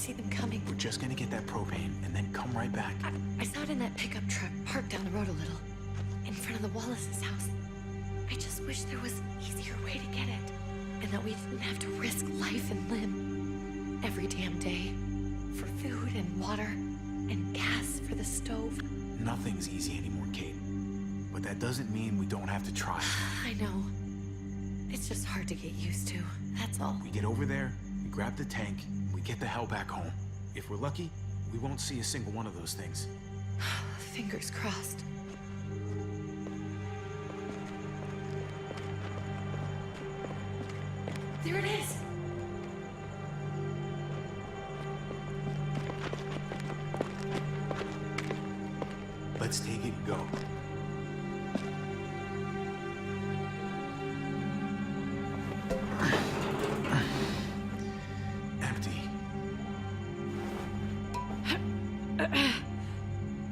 see them coming. We're just gonna get that propane and then come right back. I saw it in that pickup truck parked down the road a little, in front of the Wallace's house. I just wish there was an easier way to get it, and that we didn't have to risk life and limb every damn day for food and water and gas for the stove. Nothing's easy anymore, Kate. But that doesn't mean we don't have to try. I know. It's just hard to get used to, that's all. We get over there, we grab the tank, we get the hell back home. If we're lucky, we won't see a single one of those things. Fingers crossed. There it is! Let's take it and go. Empty.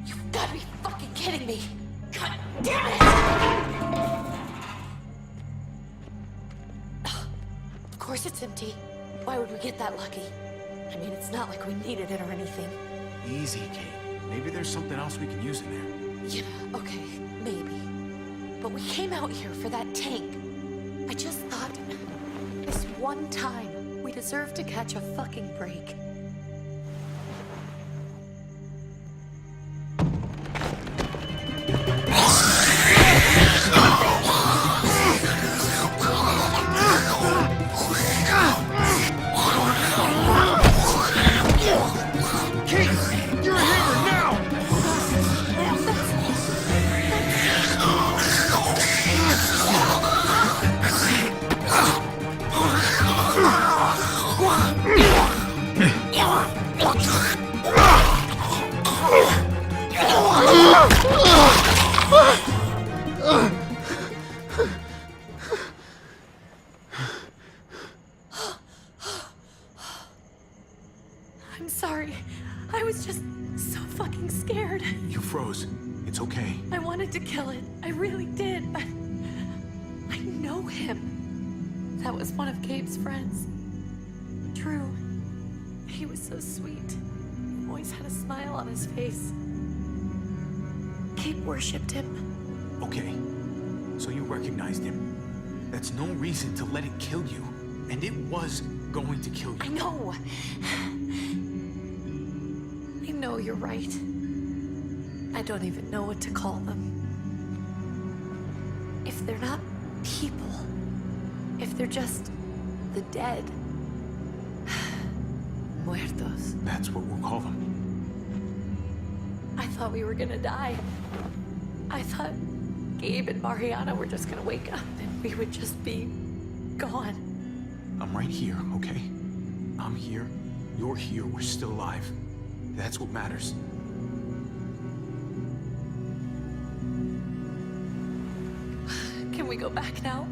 You've got to be fucking kidding me! God damn it! Of course it's empty. Why would we get that lucky? I mean, it's not like we needed it or anything. Easy, Kate. Maybe there's something else we can use in there. Yeah, okay, maybe. But we came out here for that tank. I just thought, this one time, we deserve to catch a fucking break. I'm sorry. I was just so fucking scared. You froze. It's okay. I wanted to kill it. I really did, but I know him. That was one of Gabe's friends. Drew. He was so sweet. He always had a smile on his face. Gabe worshipped him. Okay. So you recognized him. That's no reason to let it kill you. And it was going to kill you. I know. I know you're right. I don't even know what to call them. If they're not people, if they're just the dead. Muertos. That's what we'll call them. I thought we were gonna die. I thought Gabe and Mariana were just gonna wake up and we would just be gone. I'm right here, okay? I'm here. You're here. We're still alive. That's what matters. Can we go back now?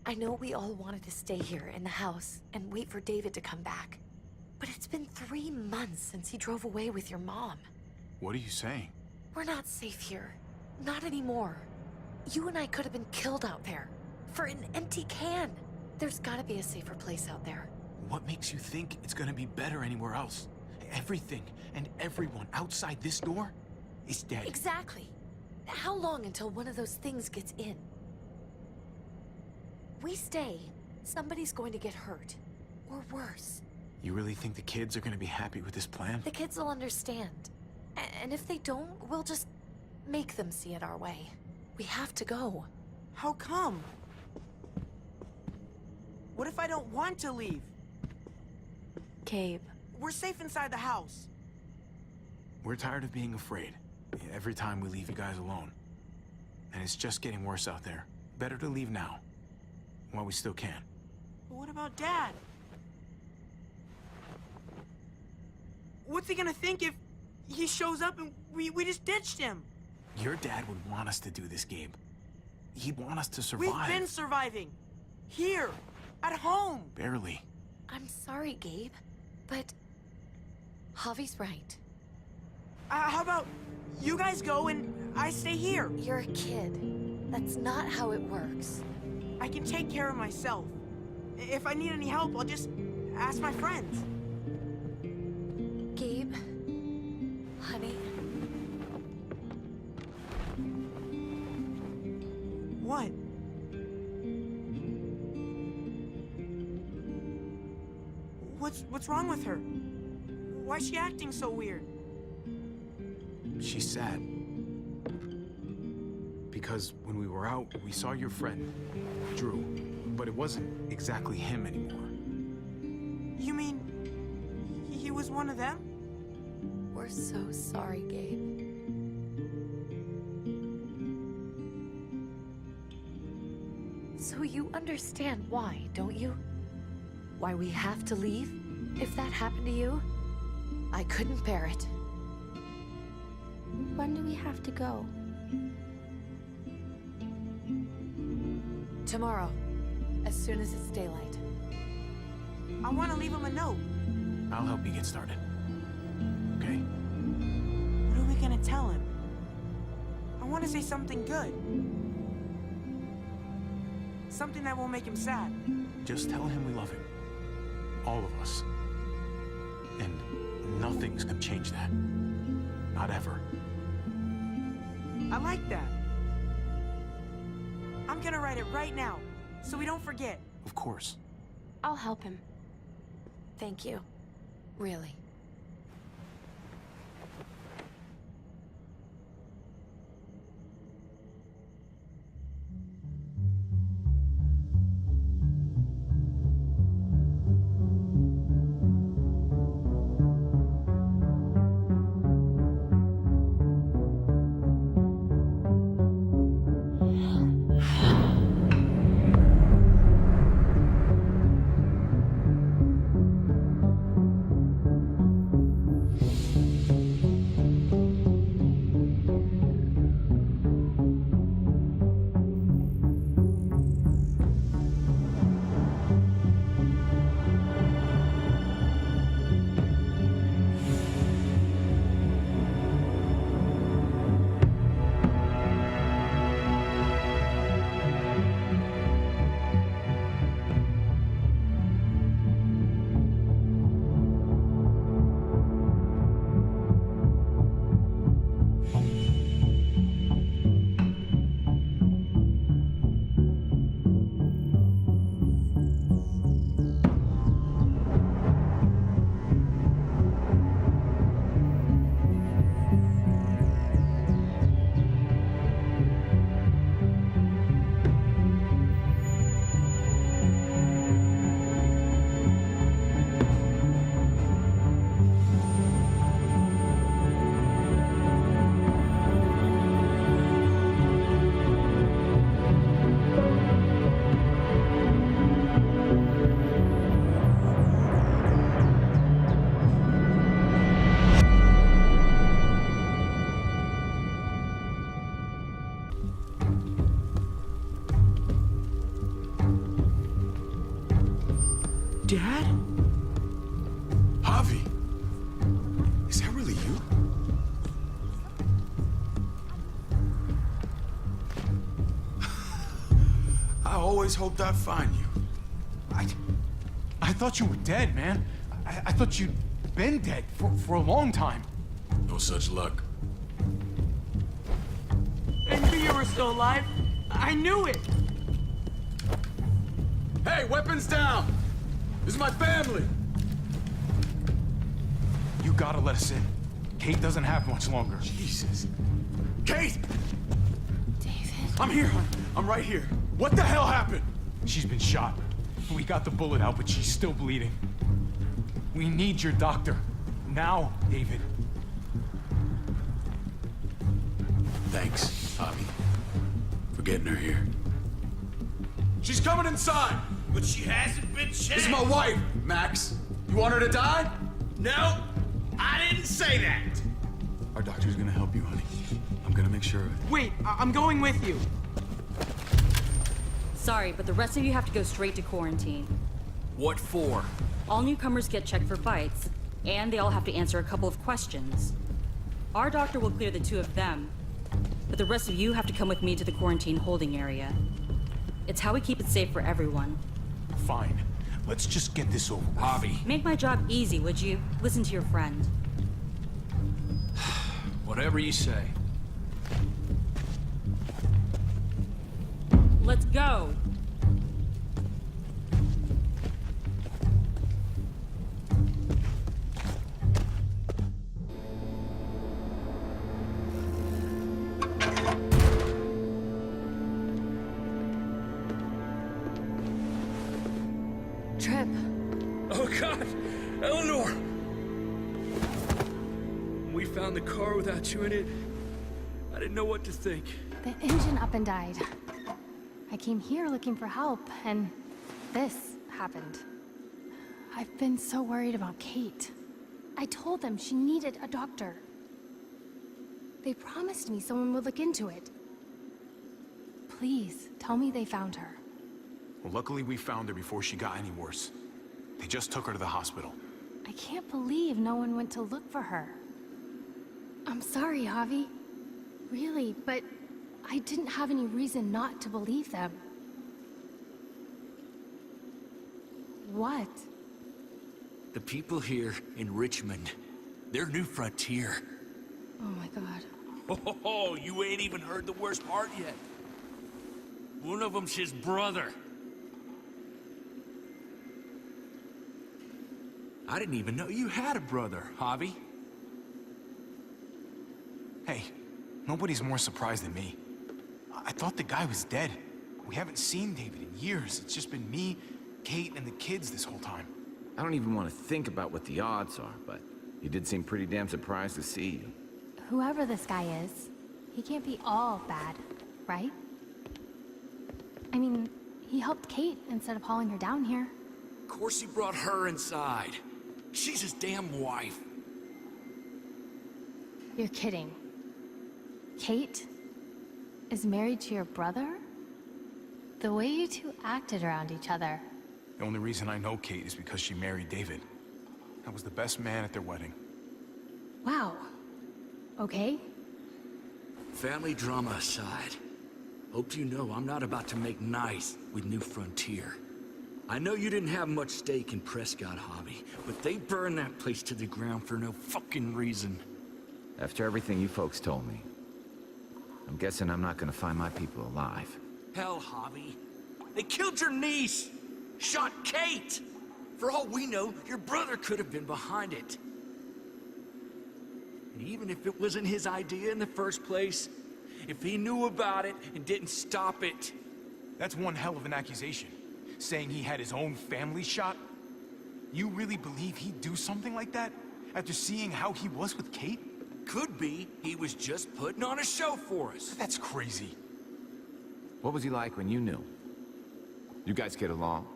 I know we all wanted to stay here in the house and wait for David to come back. But it's been 3 months since he drove away with your mom. What are you saying? We're not safe here. Not anymore. You and I could have been killed out there. For an empty can. There's gotta be a safer place out there. What makes you think it's gonna be better anywhere else? Everything and everyone outside this door is dead. Exactly. How long until one of those things gets in? We stay, somebody's going to get hurt. Or worse. You really think the kids are gonna be happy with this plan? The kids will understand. And if they don't, we'll just make them see it our way. We have to go. How come? What if I don't want to leave? Gabe. We're safe inside the house. We're tired of being afraid. Every time we leave you guys alone. And it's just getting worse out there. Better to leave now. While we still can. But what about Dad? What's he gonna think if he shows up and we just ditched him? Your dad would want us to do this, Gabe. He'd want us to survive. We've been surviving. Here. At home. Barely. I'm sorry, Gabe, but Javi's right. How about you guys go and I stay here? You're a kid. That's not how it works. I can take care of myself. If I need any help, I'll just ask my friends. Gabe, honey, What? What's wrong with her? Why's she acting so weird? She's sad. Because when we were out, we saw your friend, Drew. But it wasn't exactly him anymore. You mean he was one of them? we're so sorry, Gabe. So you understand why, don't you? Why we have to leave? If that happened to you, I couldn't bear it. When do we have to go? Tomorrow, as soon as it's daylight. I want to leave him a note. I'll help you get started. Okay? What are we gonna tell him? I want to say something good. Something that won't make him sad. Just tell him we love him. All of us. And nothing's gonna change that. Not ever. I like that. I'm gonna write it right now, so we don't forget. Of course. I'll help him. Thank you. Really. Dad? Javi! Is that really you? I always hoped I'd find you. I thought you were dead, man. I thought you'd been dead for a long time. No such luck. I knew you were still alive. I knew it. Hey, weapons down! This is my family! You gotta let us in. Kate doesn't have much longer. Jesus. Kate! David. I'm here. I'm right here. What the hell happened? She's been shot. We got the bullet out, but she's still bleeding. We need your doctor. Now, David. Thanks, Javi, for getting her here. She's coming inside! But she hasn't been checked. This is my wife, Max. You want her to die? No, I didn't say that! Our doctor's gonna help you, honey. I'm gonna make sure of it. Wait, I'm going with you. Sorry, but the rest of you have to go straight to quarantine. What for? All newcomers get checked for bites, and they all have to answer a couple of questions. Our doctor will clear the two of them, but the rest of you have to come with me to the quarantine holding area. It's how we keep it safe for everyone. Fine. Let's just get this over with. Javi. Make my job easy, would you? Listen to your friend. Whatever you say. Let's go! Trip. Oh God! Eleanor! We found the car without you in it. I didn't know what to think. The engine up and died. I came here looking for help, and this happened. I've been so worried about Kate. I told them she needed a doctor. They promised me someone would look into it. Please, tell me they found her. Well, luckily we found her before she got any worse. They just took her to the hospital. I can't believe no one went to look for her. I'm sorry, Javi. Really, but I didn't have any reason not to believe them. What? The people here in Richmond, they're New Frontier. Oh my god. Oh, you ain't even heard the worst part yet. One of them's his brother. I didn't even know you had a brother, Javi. Hey, nobody's more surprised than me. I thought the guy was dead. We haven't seen David in years. It's just been me, Kate, and the kids this whole time. I don't even want to think about what the odds are, but he did seem pretty damn surprised to see you. Whoever this guy is, he can't be all bad, right? I mean, he helped Kate instead of hauling her down here. Of course he brought her inside. She's his damn wife. You're kidding. Kate is married to your brother? The way you two acted around each other. The only reason I know Kate is because she married David. I was the best man at their wedding. Wow. Okay. Family drama aside, hope you know I'm not about to make nice with New Frontier. I know you didn't have much stake in Prescott, Javi, but they burned that place to the ground for no fucking reason. After everything you folks told me, I'm guessing I'm not gonna find my people alive. Hell, Javi. They killed your niece! Shot Kate! For all we know, your brother could have been behind it. And even if it wasn't his idea in the first place, if he knew about it and didn't stop it... That's one hell of an accusation. Saying he had his own family shot? You really believe he'd do something like that? After seeing how he was with Kate? Could be he was just putting on a show for us. That's crazy. What was he like when you knew? You guys get along?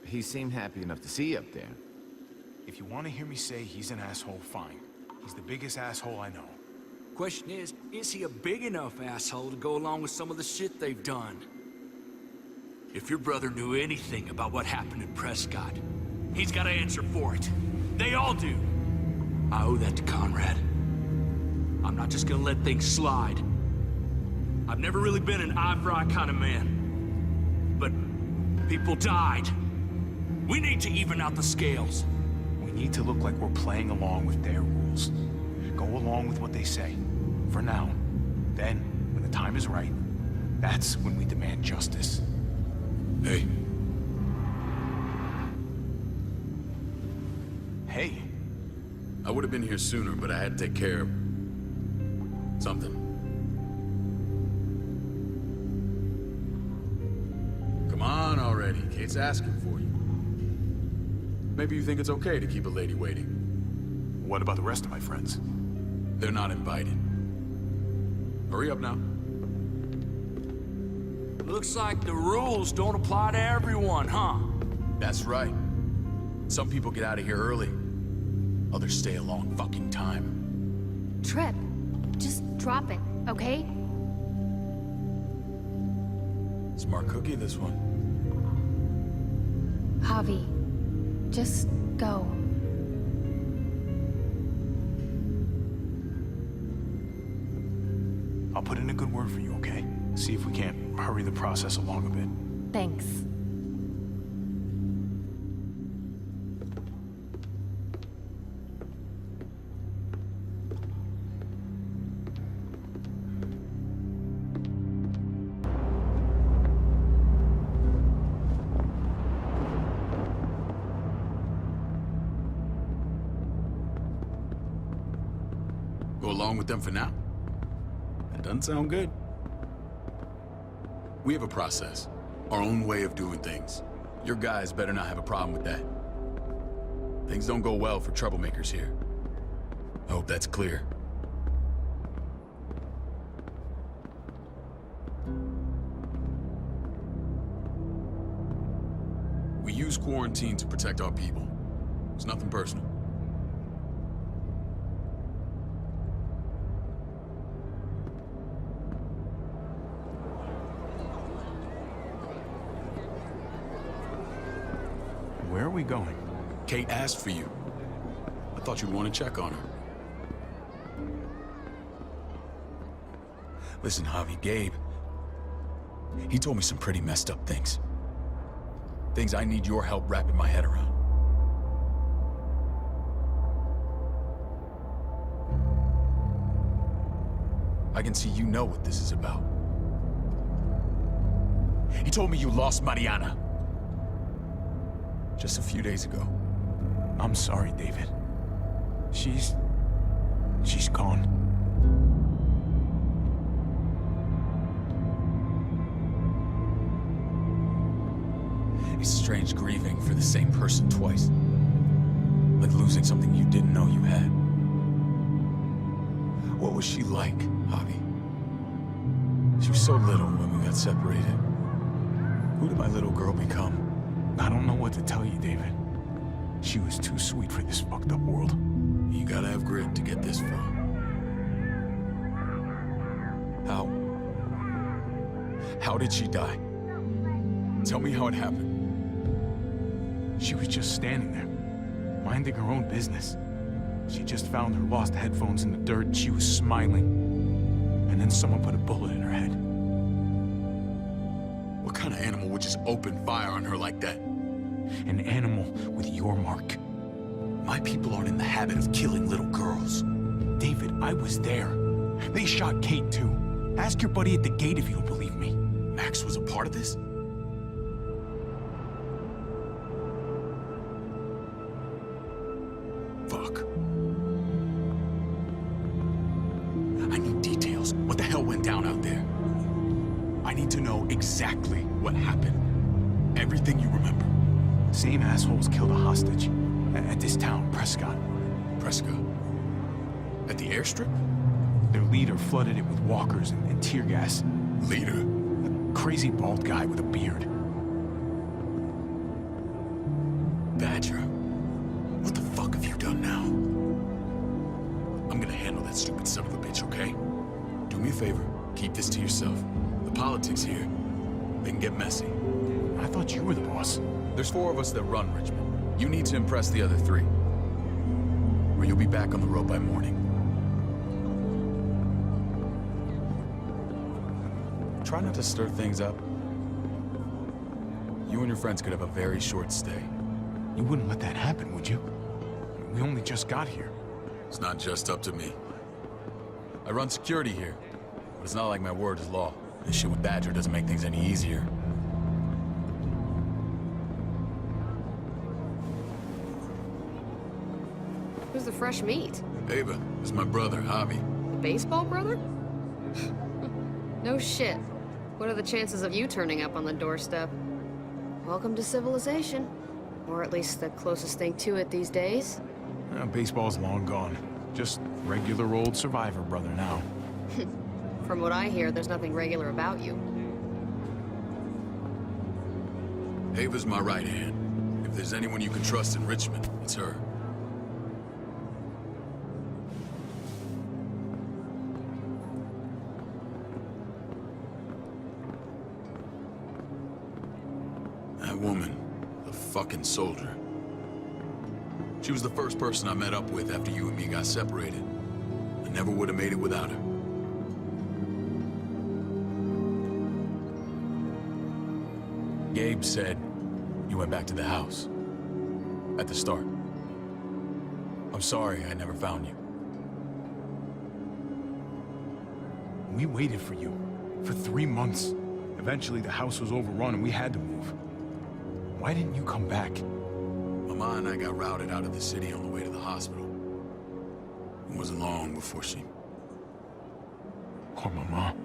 He seemed happy enough to see you up there. If you want to hear me say he's an asshole, fine. He's the biggest asshole I know. Question is he a big enough asshole to go along with some of the shit they've done? If your brother knew anything about what happened in Prescott, he's got to answer for it. They all do. I owe that to Conrad. I'm not just gonna let things slide. I've never really been an eye-for-eye kind of man. But people died. We need to even out the scales. We need to look like we're playing along with their rules. Go along with what they say. For now. Then, when the time is right, that's when we demand justice. Hey. Hey. I would have been here sooner, but I had to take care of... something. Come on already. Kate's asking for you. Maybe you think it's okay to keep a lady waiting. What about the rest of my friends? They're not invited. Hurry up now. Looks like the rules don't apply to everyone, huh? That's right. Some people get out of here early. Others stay a long fucking time. Trip, just drop it, okay? Smart cookie, this one. Javi, just go. I'll put in a good word for you, okay? See if we can't hurry the process along a bit. Thanks. Go along with them for now? That doesn't sound good. We have a process, our own way of doing things. Your guys better not have a problem with that. Things don't go well for troublemakers here. I hope that's clear. We use quarantine to protect our people. It's nothing personal. Where are we going? Kate asked for you. I thought you'd want to check on her. Listen, Javi, Gabe, he told me some pretty messed up things. Things I need your help wrapping my head around. I can see you know what this is about. He told me you lost Mariana. Just a few days ago. I'm sorry, David. She's gone. It's strange grieving for the same person twice. Like losing something you didn't know you had. What was she like, Javi? She was so little when we got separated. Who did my little girl become? I don't know what to tell you, David. She was too sweet for this fucked up world. You gotta have grit to get this far. How did she die? Tell me how it happened. She was just standing there, minding her own business. She just found her lost headphones in the dirt and she was smiling. And then someone put a bullet in her head. What kind of animal would just open fire on her like that? An animal with your mark. My people aren't in the habit of killing little girls. David, I was there. They shot Kate too. Ask your buddy at the gate if you don't believe me. Max was a part of this? Fuck. I need details. What the hell went down out there? I need to know exactly what happened. Everything you remember. Same assholes killed a hostage at this town, Prescott. Prescott? At the airstrip? Their leader flooded it with walkers and tear gas. Leader? A crazy bald guy with a beard. Badger, what the fuck have you done now? I'm gonna handle that stupid son of a bitch, okay? Do me a favor, keep this to yourself. The politics here, they can get messy. I thought you were the boss. There's 4 of us that run Richmond. You need to impress the other 3. Or you'll be back on the road by morning. Try not to stir things up. You and your friends could have a very short stay. You wouldn't let that happen, would you? We only just got here. It's not just up to me. I run security here, but it's not like my word is law. This shit with Badger doesn't make things any easier. Who's the fresh meat? Ava, this is my brother, Javi. The baseball brother? No shit. What are the chances of you turning up on the doorstep? Welcome to civilization. Or at least the closest thing to it these days. Baseball's long gone. Just regular old survivor brother now. From what I hear, there's nothing regular about you. Ava's my right hand. If there's anyone you can trust in Richmond, it's her. That woman, the fucking soldier. She was the first person I met up with after you and me got separated. I never would have made it without her. Gabe said you went back to the house. At the start. I'm sorry I never found you. We waited for you for 3 months. Eventually, the house was overrun and we had to move. Why didn't you come back? Mama and I got routed out of the city on the way to the hospital. It wasn't long before she... Poor Mama.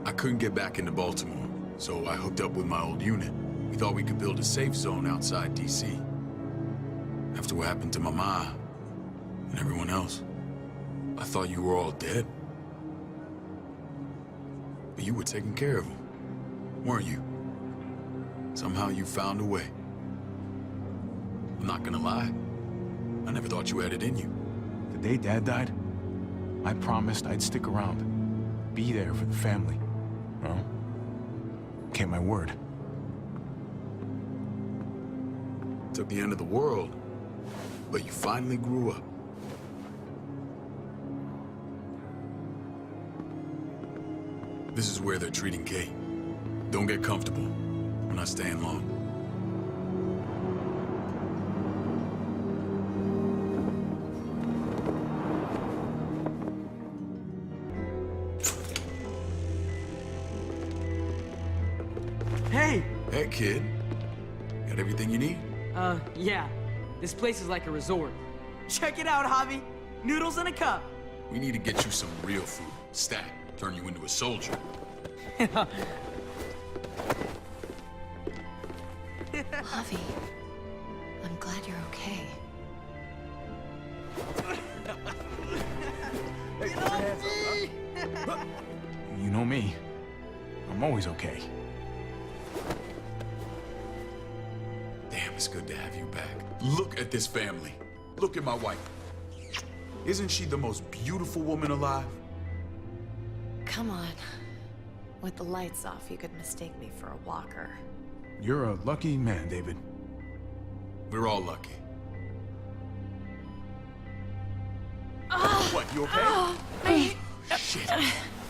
I couldn't get back into Baltimore, so I hooked up with my old unit. We thought we could build a safe zone outside D.C. After what happened to Mama and everyone else, I thought you were all dead. But you were taking care of them, weren't you? Somehow you found a way. I'm not gonna lie. I never thought you had it in you. The day Dad died, I promised I'd stick around. Be there for the family. Well, kept my word. Took the end of the world, but you finally grew up. This is where they're treating Kate. Don't get comfortable. We're not staying long. Hey! Hey, kid. Got everything you need? Yeah. This place is like a resort. Check it out, Javi. Noodles in a cup. We need to get you some real food. Stat. Turn you into a soldier. Javi, I'm glad you're okay. You know me. I'm always okay. Damn, it's good to have you back. Look at this family. Look at my wife. Isn't she the most beautiful woman alive? Come on. With the lights off, you could mistake me for a walker. You're a lucky man, David. We're all lucky. What, you okay? Shit.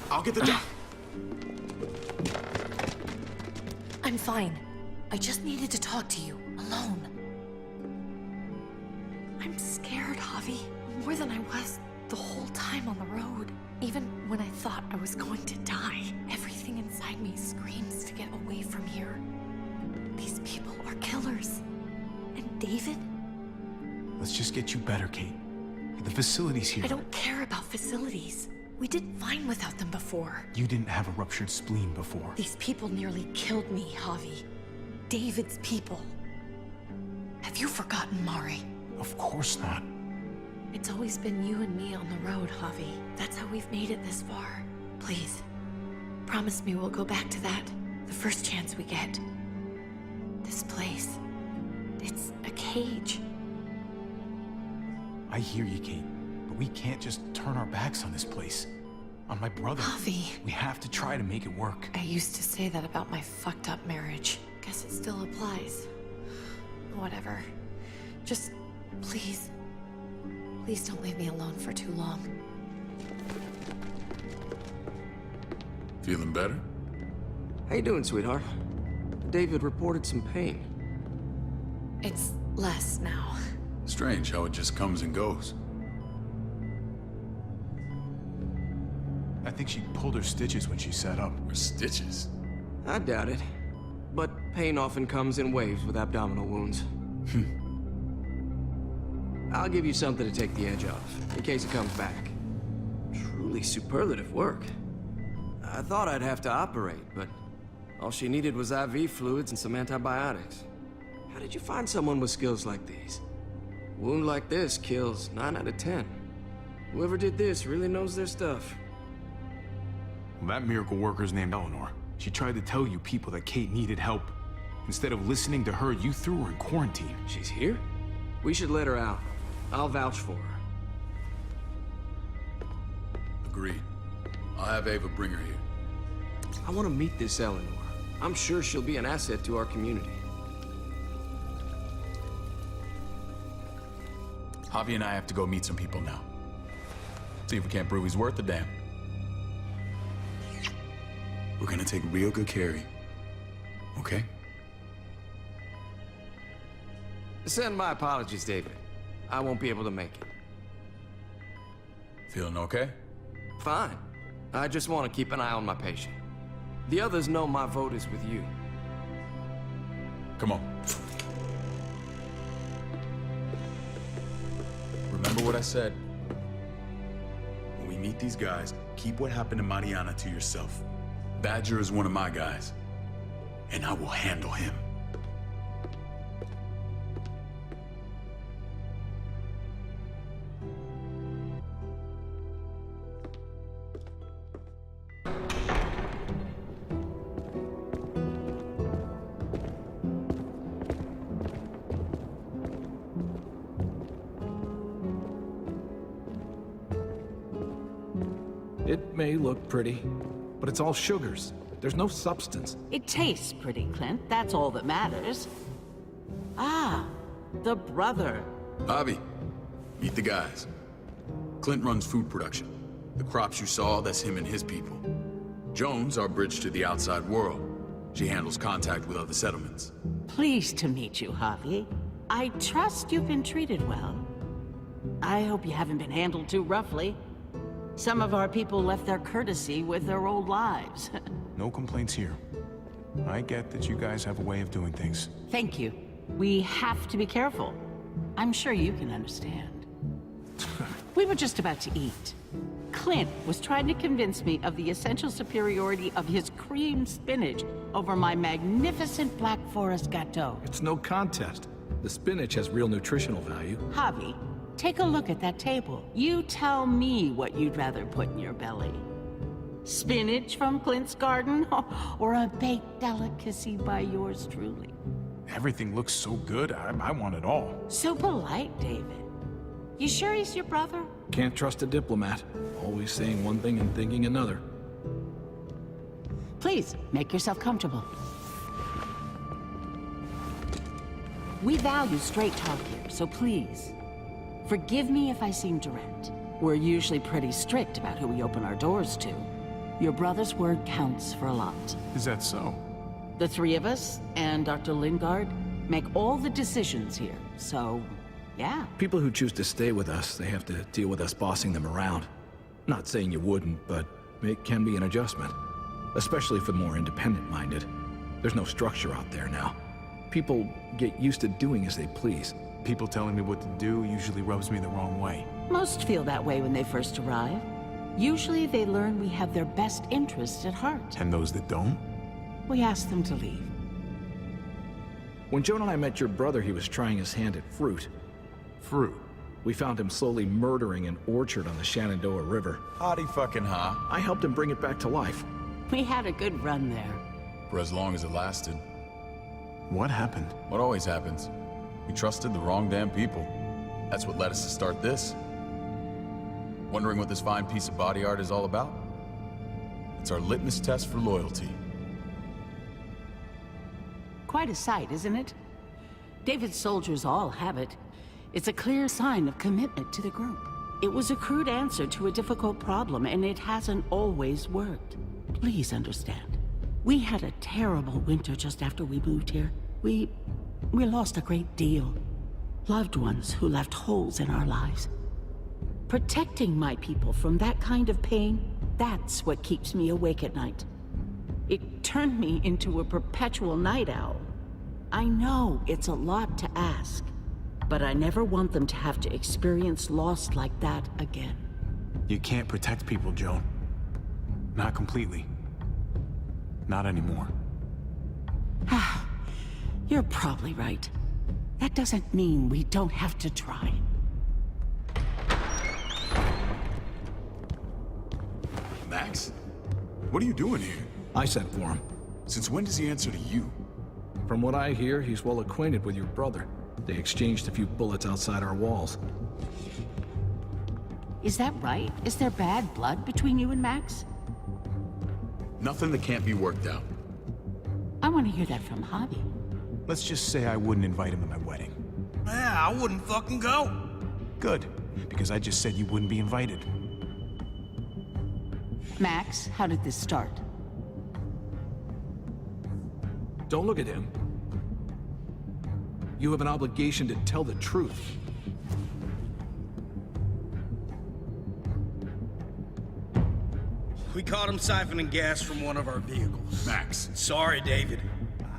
I'll get the job. I'm fine. I just needed to talk to you, alone. I'm scared, Javi. More than I was the whole time on the road. Even when I thought I was going to die, everything inside me screams to get away from here. These people are killers. And David? Let's just get you better, Kate. The facility's here. I don't care about facilities. We did fine without them before. You didn't have a ruptured spleen before. These people nearly killed me, Javi. David's people. Have you forgotten, Mari? Of course not. It's always been you and me on the road, Javi. That's how we've made it this far. Please, promise me we'll go back to that the first chance we get. This place, it's a cage. I hear you, Kate, but we can't just turn our backs on this place. On my brother. Javi. We have to try to make it work. I used to say that about my fucked up marriage. Guess it still applies. Whatever. Just, please. Please don't leave me alone for too long. Feeling better? How you doing, sweetheart? David reported some pain. It's less now. Strange how it just comes and goes. I think she pulled her stitches when she sat up. Her stitches? I doubt it. But pain often comes in waves with abdominal wounds. I'll give you something to take the edge off, in case it comes back. Truly superlative work. I thought I'd have to operate, but all she needed was IV fluids and some antibiotics. How did you find someone with skills like these? A wound like this kills 9 out of 10. Whoever did this really knows their stuff. Well, that miracle worker's named Eleanor. She tried to tell you people that Kate needed help. Instead of listening to her, you threw her in quarantine. She's here? We should let her out. I'll vouch for her. Agreed. I'll have Ava bring her here. I want to meet this Eleanor. I'm sure she'll be an asset to our community. Javi and I have to go meet some people now. See if we can't prove he's worth the damn. We're gonna take real good care of you. Okay? Send my apologies, David. I won't be able to make it. Feeling okay? Fine. I just want to keep an eye on my patient. The others know my vote is with you. Come on. Remember what I said. When we meet these guys, keep what happened to Mariana to yourself. Badger is one of my guys, and I will handle him. It may look pretty, but it's all sugars. There's no substance. It tastes pretty, Clint. That's all that matters. Ah, the brother. Javi, meet the guys. Clint runs food production. The crops you saw, that's him and his people. Jones, our bridge to the outside world. She handles contact with other settlements. Pleased to meet you, Javi. I trust you've been treated well. I hope you haven't been handled too roughly. Some of our people left their courtesy with their old lives. No complaints here. I get that you guys have a way of doing things. Thank you. We have to be careful. I'm sure you can understand. We were just about to eat. Clint was trying to convince me of the essential superiority of his cream spinach over my magnificent Black Forest gâteau. It's no contest. The spinach has real nutritional value. Javi, take a look at that table. You tell me what you'd rather put in your belly. Spinach from Clint's garden, or a baked delicacy by yours truly? Everything looks so good, I want it all. So polite, David. You sure he's your brother? Can't trust a diplomat. Always saying one thing and thinking another. Please, make yourself comfortable. We value straight talk here, so please, forgive me if I seem direct. We're usually pretty strict about who we open our doors to. Your brother's word counts for a lot. Is that so? The three of us and Dr. Lingard make all the decisions here, so yeah. People who choose to stay with us, they have to deal with us bossing them around. Not saying you wouldn't, but it can be an adjustment. Especially for the more independent-minded. There's no structure out there now. People get used to doing as they please. People telling me what to do usually rubs me the wrong way. Most feel that way when they first arrive. Usually they learn we have their best interests at heart. And those that don't? We ask them to leave. When Joan and I met your brother, he was trying his hand at fruit. Fruit? We found him slowly murdering an orchard on the Shenandoah River. Howdy fucking ha. I helped him bring it back to life. We had a good run there. For as long as it lasted. What happened? What always happens. We trusted the wrong damn people. That's what led us to start this. Wondering what this fine piece of body art is all about? It's our litmus test for loyalty. Quite a sight, isn't it? David's soldiers all have it. It's a clear sign of commitment to the group. It was a crude answer to a difficult problem, and it hasn't always worked. Please understand. We had a terrible winter just after we moved here. We lost a great deal. Loved ones who left holes in our lives. Protecting my people from that kind of pain, that's what keeps me awake at night. It turned me into a perpetual night owl. I know it's a lot to ask, but I never want them to have to experience loss like that again. You can't protect people, Joan. Not completely. Not anymore. You're probably right. That doesn't mean we don't have to try. Max? What are you doing here? I sent for him. Since when does he answer to you? From what I hear, he's well acquainted with your brother. They exchanged a few bullets outside our walls. Is that right? Is there bad blood between you and Max? Nothing that can't be worked out. I want to hear that from Javi. Let's just say I wouldn't invite him to my wedding. Yeah, I wouldn't fucking go. Good, because I just said you wouldn't be invited. Max, how did this start? Don't look at him. You have an obligation to tell the truth. We caught him siphoning gas from one of our vehicles. Max. Sorry, David.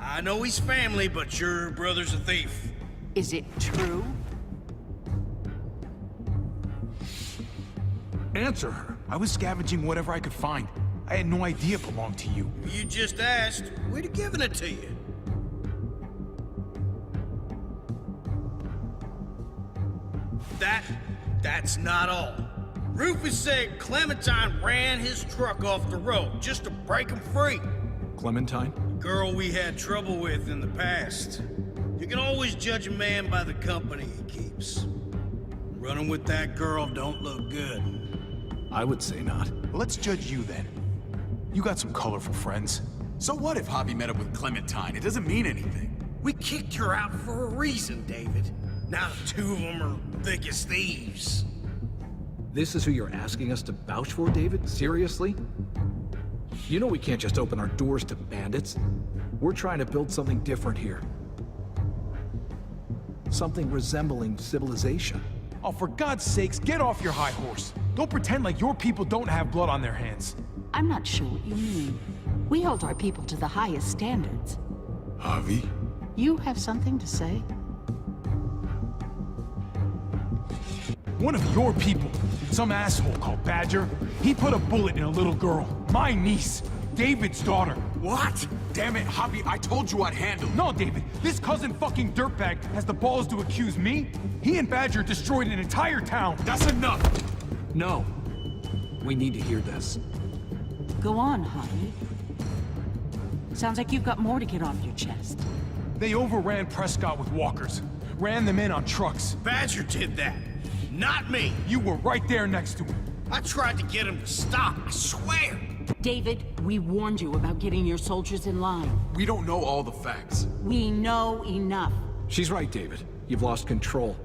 I know he's family, but your brother's a thief. Is it true? Answer her. I was scavenging whatever I could find. I had no idea it belonged to you. You just asked. We'd have given it to you. That's not all. Rufus said Clementine ran his truck off the road just to break him free. Clementine? Girl we had trouble with in the past. You can always judge a man by the company he keeps. Running with that girl don't look good. I would say not. Well, let's judge you then. You got some colorful friends. So what if Javi met up with Clementine? It doesn't mean anything. We kicked her out for a reason, David. Now the two of them are thick as thieves. This is who you're asking us to vouch for, David? Seriously? You know we can't just open our doors to bandits. We're trying to build something different here. Something resembling civilization. Oh, for God's sakes, get off your high horse. Don't pretend like your people don't have blood on their hands. I'm not sure what you mean. We hold our people to the highest standards. Javi? You have something to say? One of your people, some asshole called Badger, he put a bullet in a little girl. My niece, David's daughter. What? Damn it, Javi, I told you I'd handle it. No, David, this cousin fucking dirtbag has the balls to accuse me? He and Badger destroyed an entire town. That's enough! No. We need to hear this. Go on, Javi. Sounds like you've got more to get off your chest. They overran Prescott with walkers. Ran them in on trucks. Badger did that. Not me. You were right there next to him. I tried to get him to stop, I swear. David, we warned you about getting your soldiers in line. We don't know all the facts. We know enough. She's right, David. You've lost control.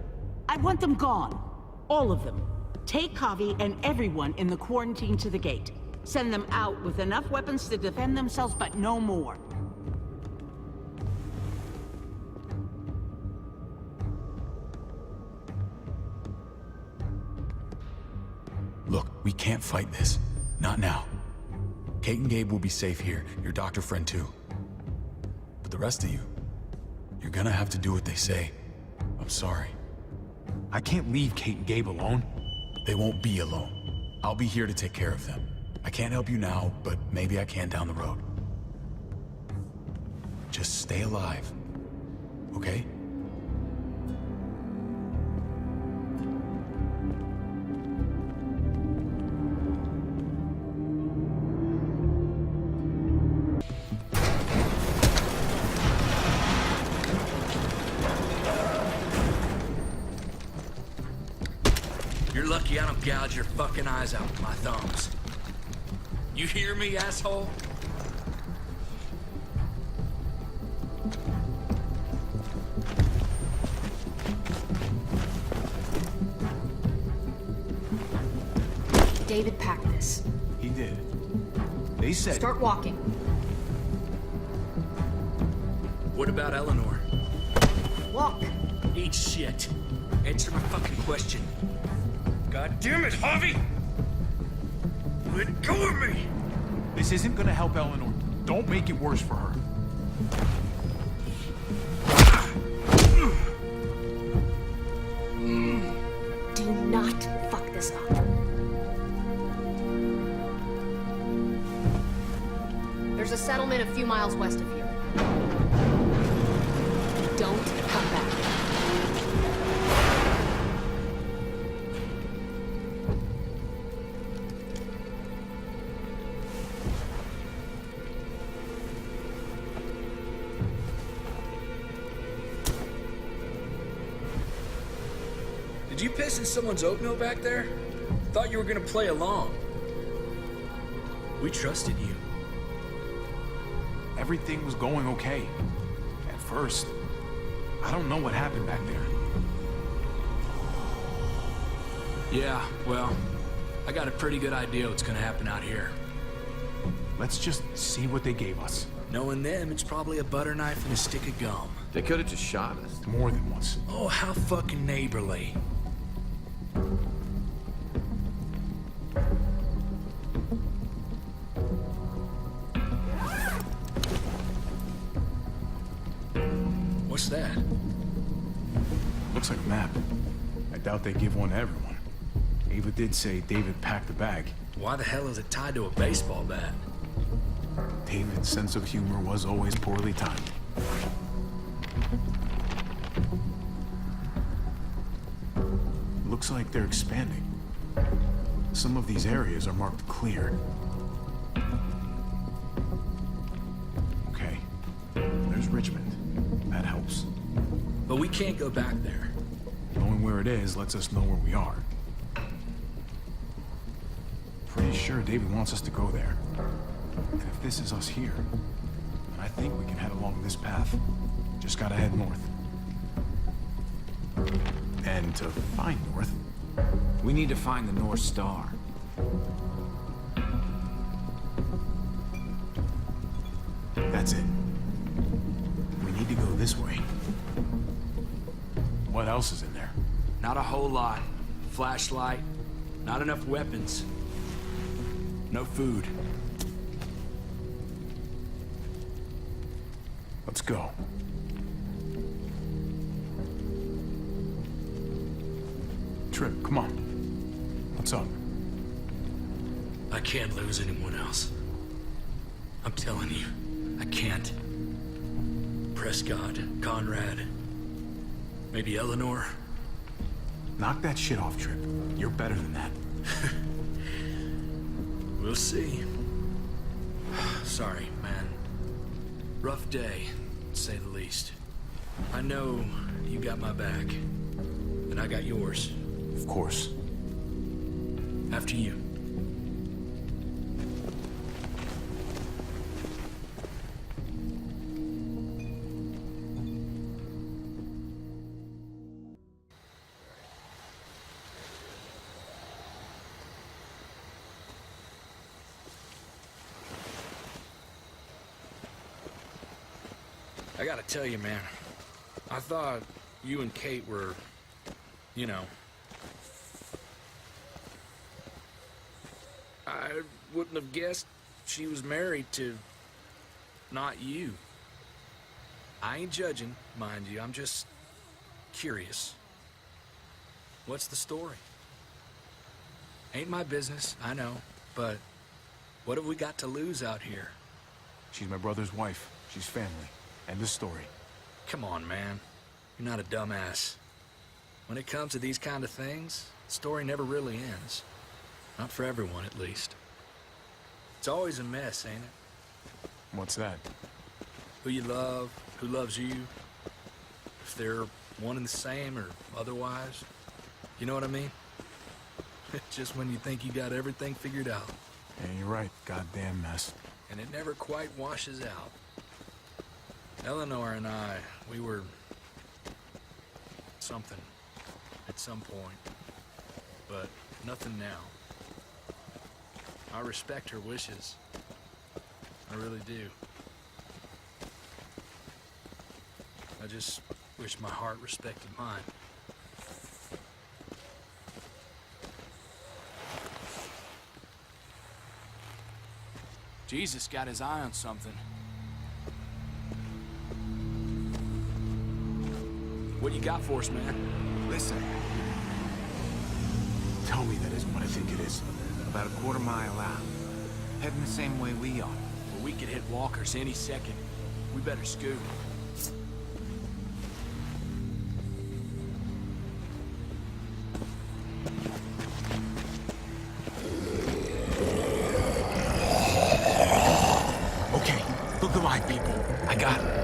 I want them gone. All of them. Take Javi and everyone in the quarantine to the gate. Send them out with enough weapons to defend themselves, but no more. Look, we can't fight this. Not now. Kate and Gabe will be safe here, your doctor friend too. But the rest of you, you're gonna have to do what they say. I'm sorry. I can't leave Kate and Gabe alone. They won't be alone. I'll be here to take care of them. I can't help you now, but maybe I can down the road. Just stay alive, okay? You're lucky I don't gouge your fucking eyes out with my thumbs. You hear me, asshole? David packed this. He did. They said... Start walking. What about Eleanor? Walk. Eat shit. Answer my fucking question. God damn it, Javi! Let go of me! This isn't gonna help Eleanor. Don't make it worse for her. Do not fuck this up. There's a settlement a few miles west of here. Don't come back. Did you piss in someone's oat mill back there? Thought you were gonna play along. We trusted you. everything was going okay. At first. I don't know what happened back there. Yeah, well, I got a pretty good idea what's gonna happen out here. Let's just see what they gave us. Knowing them, it's probably a butter knife and a stick of gum. They could have just shot us. More than once. Oh, how fucking neighborly. What's that? Looks like a map. I doubt they give one to everyone. Ava did say David packed the bag. Why the hell is it tied to a baseball bat? David's sense of humor was always poorly timed. Looks like they're expanding. Some of these areas are marked clear. Okay. There's Richmond. That helps. But we can't go back there. Knowing where it is lets us know where we are. Pretty sure David wants us to go there. And if this is us here, then I think we can head along this path. Just gotta head north. And to find north, We need to find the North Star. that's it. We need to go this way. What else is in there? Not a whole lot. Flashlight, not enough weapons. No food. Let's go. Trip, come on. What's up? I can't lose anyone else. I'm telling you, I can't. Prescott, Conrad, maybe Eleanor. Knock that shit off, Trip. You're better than that. We'll see. Sorry, man. Rough day, to say the least. I know you got my back, and I got yours. Of course. After you. I gotta tell you, man, I thought you and Kate were, you know... I wouldn't have guessed she was married to... not you. I ain't judging, mind you, I'm just... curious. What's the story? Ain't my business, I know, but... what have we got to lose out here? She's my brother's wife. She's family. End of story. Come on, man. You're not a dumbass. When it comes to these kind of things, the story never really ends. Not for everyone, at least. It's always a mess, ain't it? What's that? Who you love, who loves you, if they're one and the same or otherwise. You know what I mean? Just when you think you got everything figured out. Yeah, you're right. Goddamn mess. And it never quite washes out. Eleanor and I, we were... something. At some point. But nothing now. I respect her wishes. I really do. I just wish my heart respected mine. Jesus got his eye on something. What you got for us, man? Listen. Tell me that isn't what I think it is. About a quarter mile out. Heading the same way we are. Well, we could hit Walker's any second. We better scoot. Okay, look alive, people. I got it.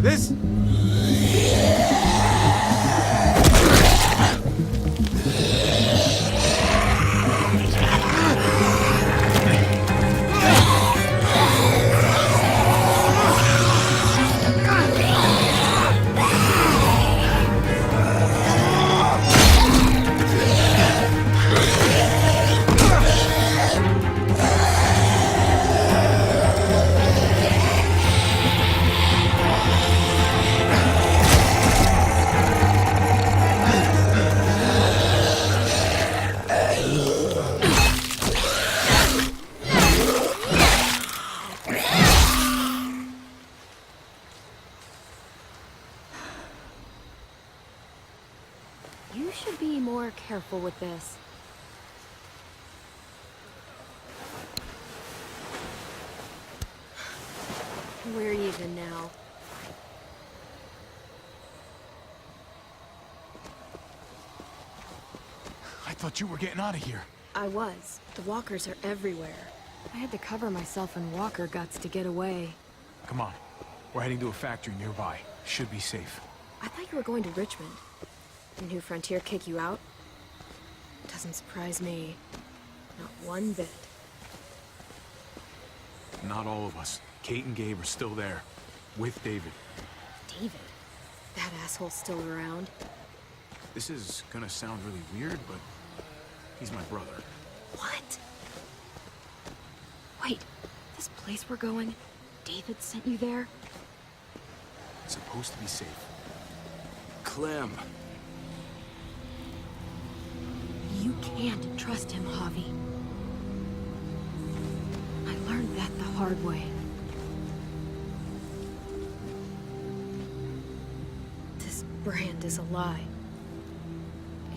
of this? You should be more careful with this. Where even now? I thought you were getting out of here. I was. The walkers are everywhere. I had to cover myself in walker guts to get away. Come on. We're heading to a factory nearby. Should be safe. I thought you were going to Richmond. Did New Frontier kick you out? Doesn't surprise me. Not one bit. Not all of us. Kate and Gabe are still there. With David. David? That asshole's still around? This is gonna sound really weird, but he's my brother. What? Wait, this place we're going, David sent you there? It's supposed to be safe. Clem. You can't trust him, Javi. I learned that the hard way. This brand is a lie.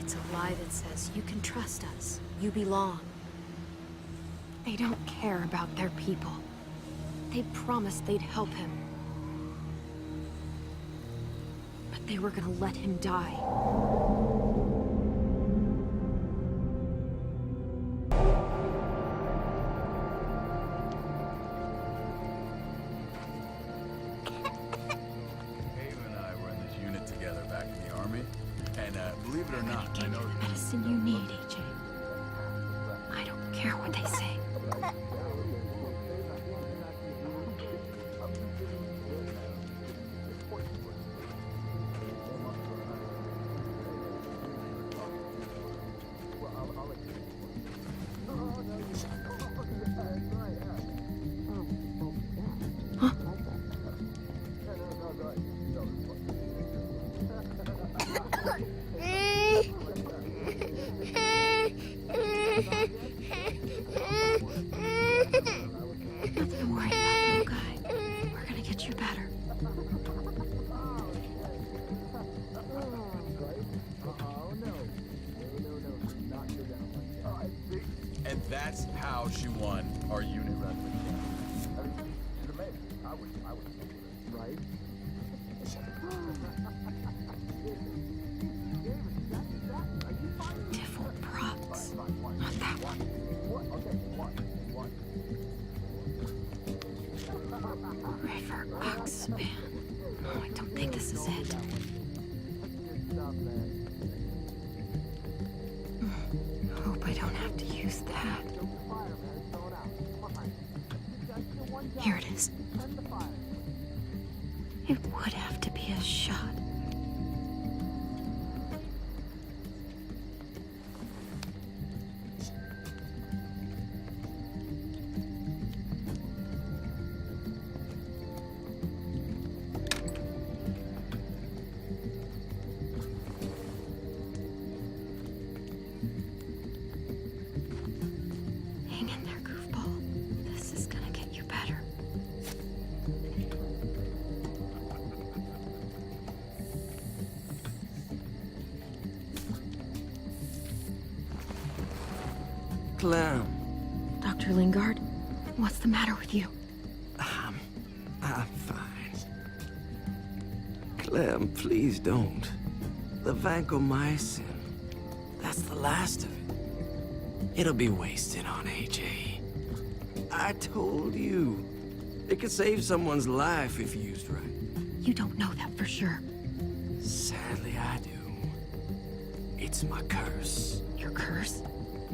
It's a lie that says you can trust us, you belong. They don't care about their people. They promised they'd help him. But they were gonna let him die. Believe it or not, I know... The medicine you need, AJ. I don't care what they say. Nothing to worry about, little guy. We're gonna get you better. And that's how she won our unit wrestling right? Different props. Not that one. River Oxpan. No, I don't think this is it. Hope I don't have to use that. Here it is. It would have to be a shot. Hang in there, goofball. This is gonna get you better. Clem. Dr. Lingard, what's the matter with you? I'm fine. Clem, please don't. The vancomycin. That's the last of it. It'll be wasted on AJ. I told you. It could save someone's life if used right. You don't know that for sure. Sadly, I do. It's my curse. Your curse?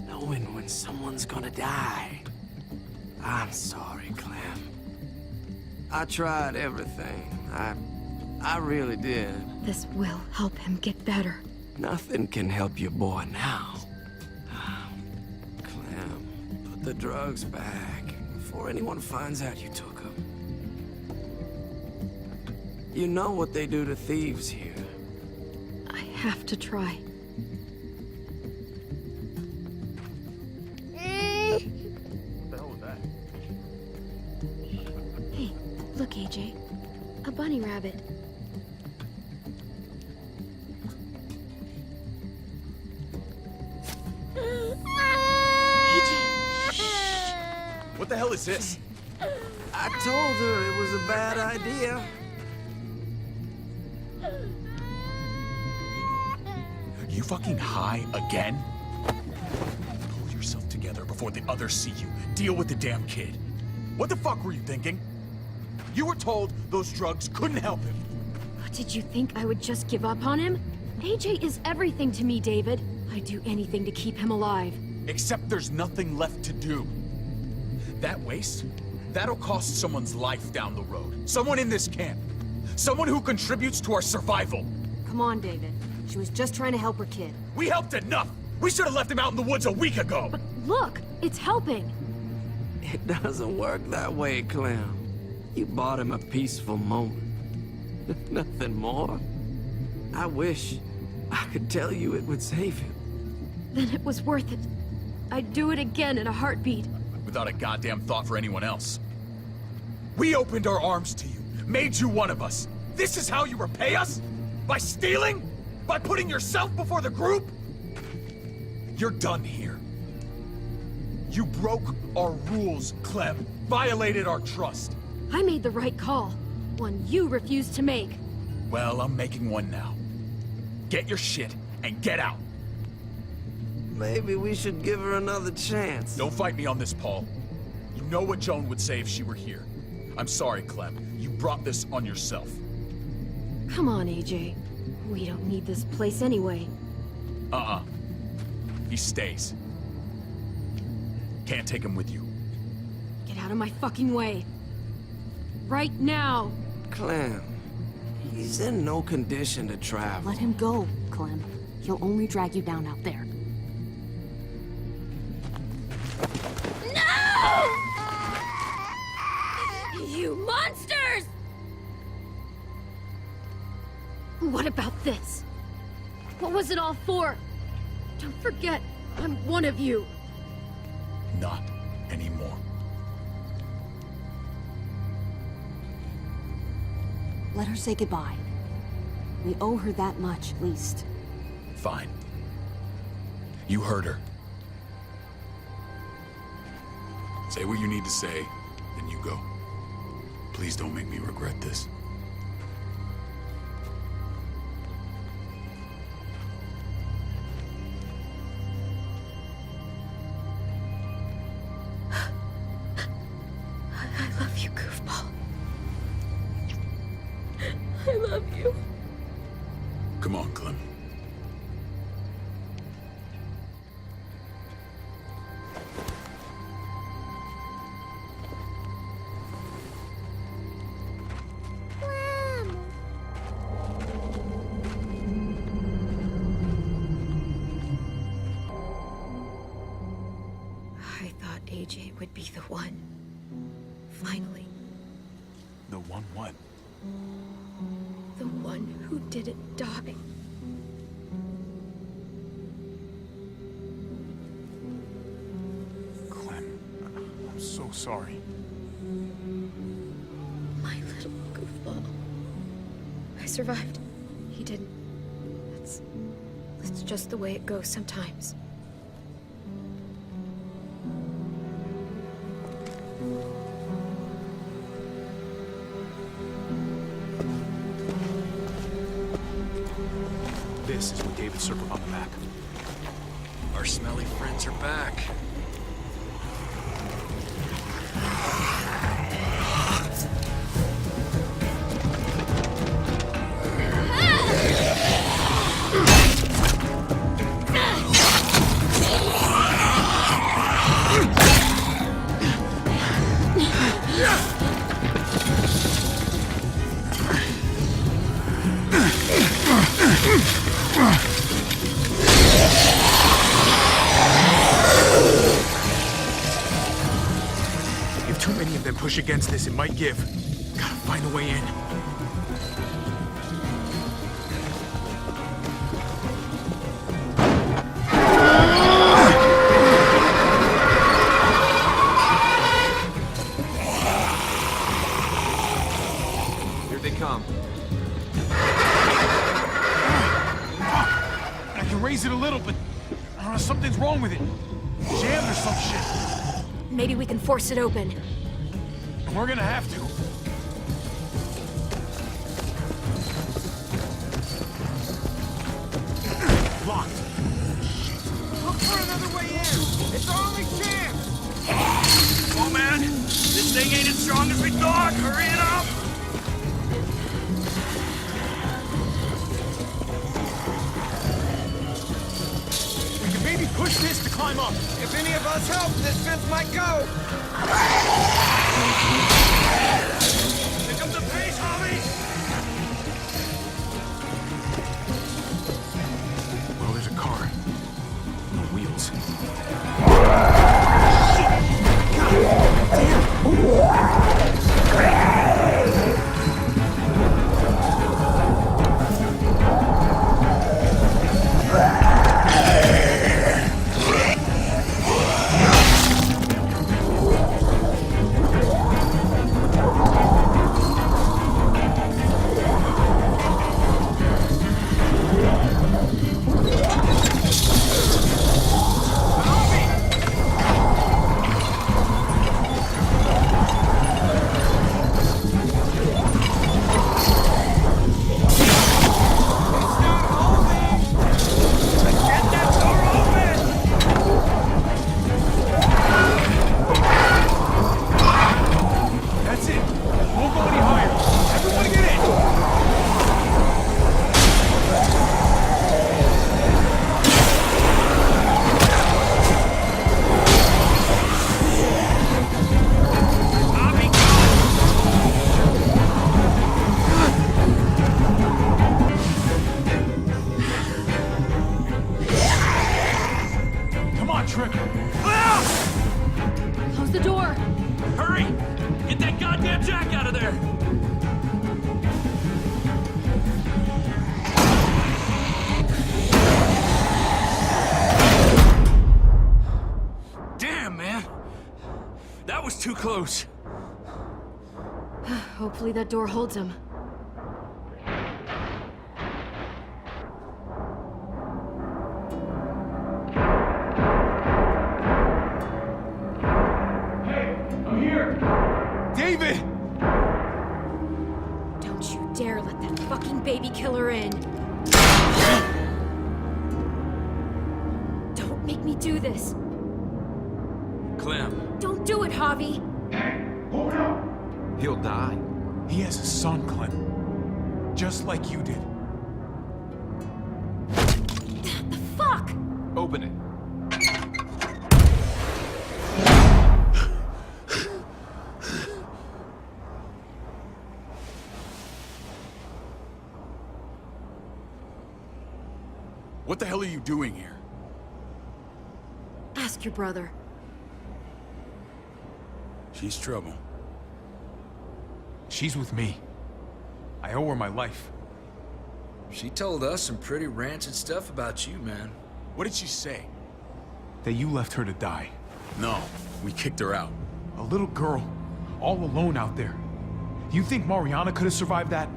Knowing when someone's gonna die. I'm sorry, Clem. I tried everything. I really did. This will help him get better. Nothing can help your boy now. Clem, put the drugs back before anyone finds out you took them. You know what they do to thieves here. I have to try. What the hell was that? Hey, look, AJ. A bunny rabbit. What the hell is this? I told her it was a bad idea. You fucking high again? Pull yourself together before the others see you. Deal with the damn kid. What the fuck were you thinking? You were told those drugs couldn't help him. Did you think I would just give up on him? AJ is everything to me, David. I'd do anything to keep him alive. Except there's nothing left to do. That waste, that'll cost someone's life down the road. Someone in this camp. Someone who contributes to our survival. Come on, David. She was just trying to help her kid. We helped enough! We should have left him out in the woods a week ago! But look, it's helping. It doesn't work that way, Clem. You bought him a peaceful moment. Nothing more. I wish I could tell you it would save him. Then it was worth it. I'd do it again in a heartbeat. Without a goddamn thought for anyone else. We opened our arms to you, made you one of us. This is how you repay us? By stealing? By putting yourself before the group? You're done here. You broke our rules, Clem. Violated our trust. I made the right call. One you refused to make. Well, I'm making one now. Get your shit and get out. Maybe we should give her another chance. Don't fight me on this, Paul. You know what Joan would say if she were here. I'm sorry, Clem. You brought this on yourself. Come on, AJ. We don't need this place anyway. He stays. Can't take him with you. Get out of my fucking way. Right now. Clem, he's in no condition to travel. Let him go, Clem. He'll only drag you down out there. No! You monsters! What about this? What was it all for? Don't forget, I'm one of you. Not anymore. Let her say goodbye. We owe her that much, at least. Fine. You heard her. Say what you need to say, then you go. Please don't make me regret this. I love you, goofball. I love you. Come on, Clem. I thought AJ would be the one. Finally. The one what? The one who didn't die. Clem, I'm so sorry. My little goofball. I survived. He didn't. That's just the way it goes sometimes. This is what David circled on the map. Our smelly friends are back. push against this, it might give. Gotta find a way in. Here they come. I can raise it a little, but I don't know, something's wrong with it. Jammed or some shit. Maybe we can force it open. And we're gonna have to. Locked. Look for another way in. It's our only chance. Oh man, this thing ain't as strong as we thought. Hurry it up. We can maybe push this to climb up. If any of us help, this fence might go. Here comes the pace, Holly. Well, there's a car. No wheels. That's it. Won't go any higher. Everyone get in. Come on, Trick. Close the door. Hurry! Get that goddamn jack out of there! Damn, man! That was too close. Hopefully that door holds him. I'm here. David! Don't you dare let that fucking baby killer in. Don't make me do this. Clem, Don't do it, Javi. Hold up. He'll die. He has a son, Clem. Just like you did. The fuck? Open it. What the hell are you doing here? Ask your brother. She's trouble. She's with me. I owe her my life. she told us some pretty rancid stuff about you, man. What did she say? That you left her to die. No, we kicked her out. A little girl, all alone out there. Do you think Mariana could have survived that?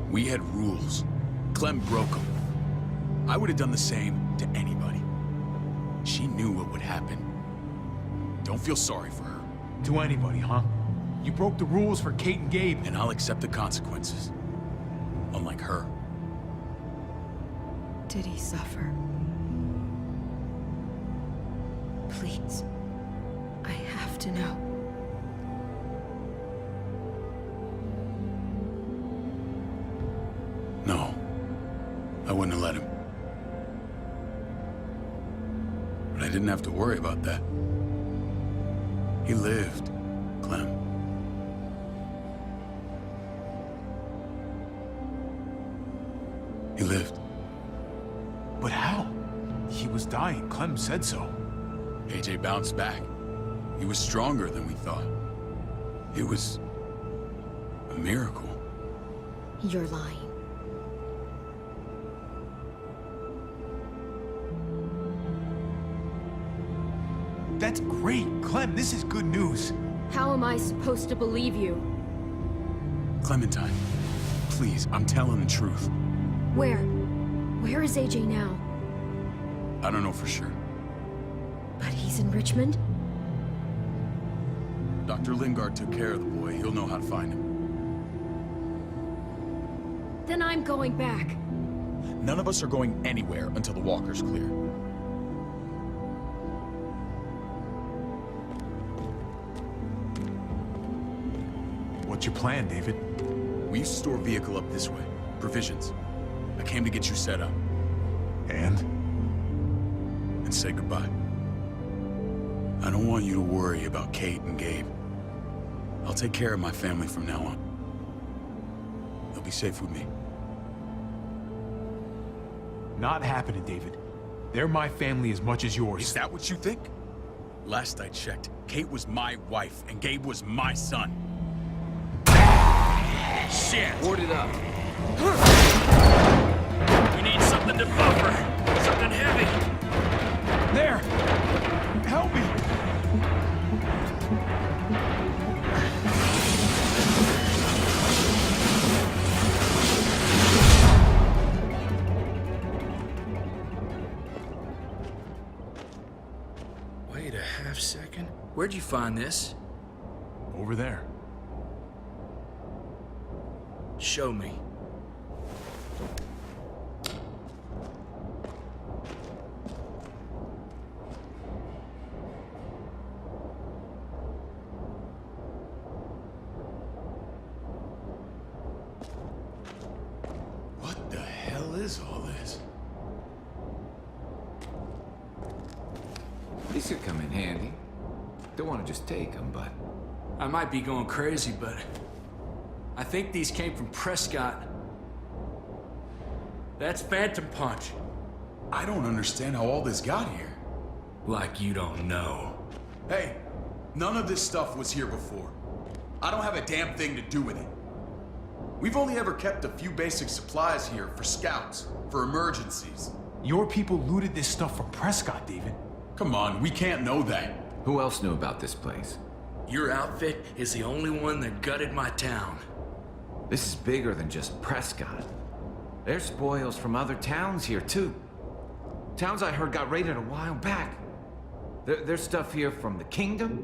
We had rules. Clem broke them. I would have done the same to anybody. She knew what would happen. Don't feel sorry for her. To anybody, huh? You broke the rules for Kate and Gabe. And I'll accept the consequences. Unlike her. Did he suffer? Please. I have to know. No. I wouldn't have let him. But I didn't have to worry about that. He lived, Clem. He lived. But how? He was dying. Clem said so. AJ bounced back. He was stronger than we thought. It was a miracle. You're lying. That's great, Clem. This is good news. How am I supposed to believe you? Clementine, please, I'm telling the truth. Where? Where is AJ now? I don't know for sure. But he's in Richmond? Dr. Lingard took care of the boy. He'll know how to find him. Then I'm going back. None of us are going anywhere until the walker's clear. What's your plan, David? We used to store a vehicle up this way. Provisions. I came to get you set up. And say goodbye. I don't want you to worry about Kate and Gabe. I'll take care of my family from now on. They'll be safe with me. Not happening, David. They're my family as much as yours. Is that what you think? Last I checked, Kate was my wife and Gabe was my son. Shit! Ward it up. We need something to buffer. Something heavy. There! Help me! Wait a half second. Where'd you find this? Over there. Show me. What the hell is all this? These could come in handy. Don't want to just take them, but... I might be going crazy, but I think these came from Prescott. That's Phantom Punch. I don't understand how all this got here. Like you don't know. Hey, none of this stuff was here before. I don't have a damn thing to do with it. We've only ever kept a few basic supplies here for scouts, for emergencies. Your people looted this stuff from Prescott, David. Come on, we can't know that. Who else knew about this place? Your outfit is the only one that gutted my town. This is bigger than just Prescott. There's spoils from other towns here, too. Towns I heard got raided a while back. There's stuff here from the Kingdom.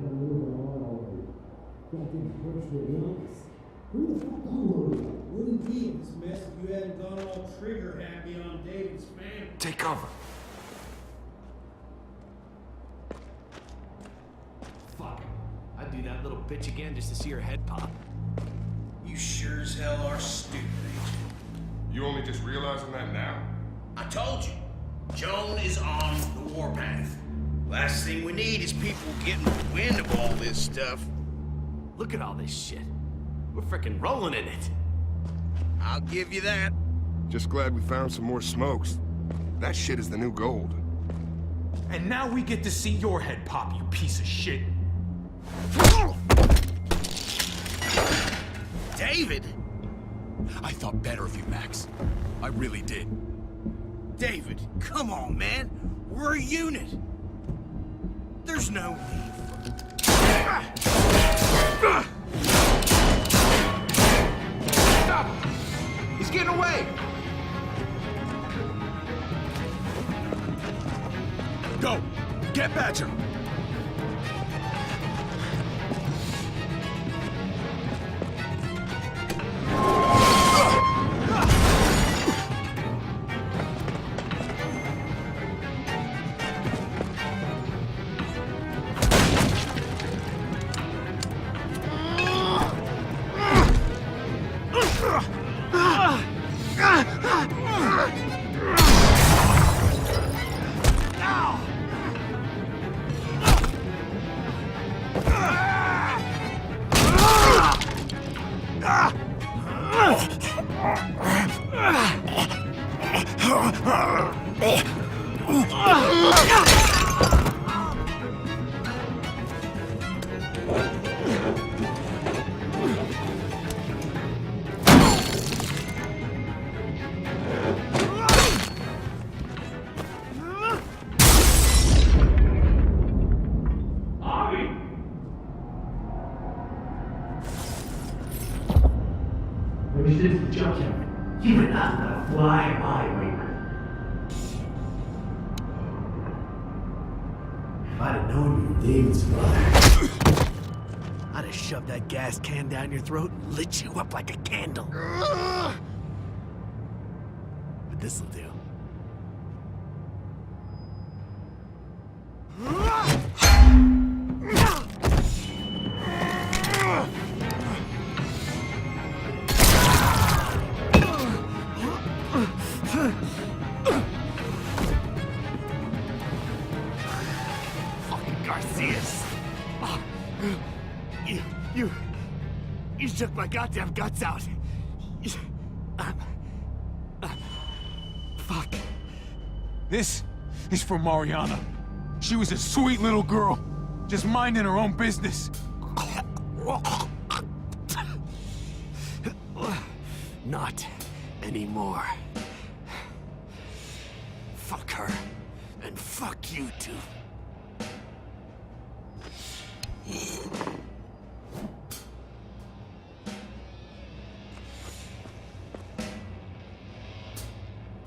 Wouldn't be in this mess if you hadn't gone all trigger happy on David's family. Take cover. Fuck. I'd do that little bitch again just to see her head pop. You sure as hell are stupid, ain't you? You only just realizing that now? I told you. Joan is on the warpath. Last thing we need is people getting wind of all this stuff. Look at all this shit. We're frickin' rolling in it. I'll give you that. Just glad we found some more smokes. That shit is the new gold. And now we get to see your head pop, you piece of shit. David? I thought better of you, Max. I really did. David, come on, man. We're a unit. There's no need for... Stop! He's getting away! Go! Get Badger! If I'd have known you were David's father, I'd have shoved that gas can down your throat and lit you up like a candle. But this'll do. Fucking Garcias! Oh, you shook my goddamn guts out. Fuck. This is for Mariana. She was a sweet little girl, just minding her own business. Not anymore. Fuck her, and fuck you too.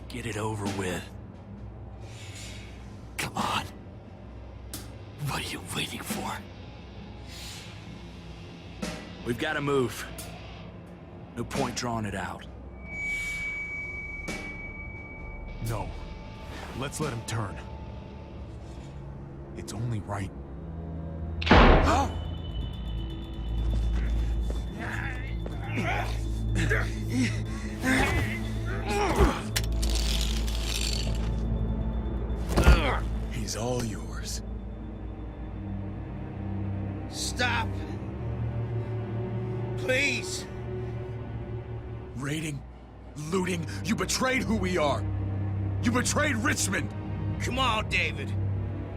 Get it over with. Come on. What are you waiting for? We've got to move. No point drawing it out. No. Let's let him turn. It's only right. He's all yours. Stop. Please. Raiding, looting, you betrayed who we are. You betrayed Richmond. Come on, David.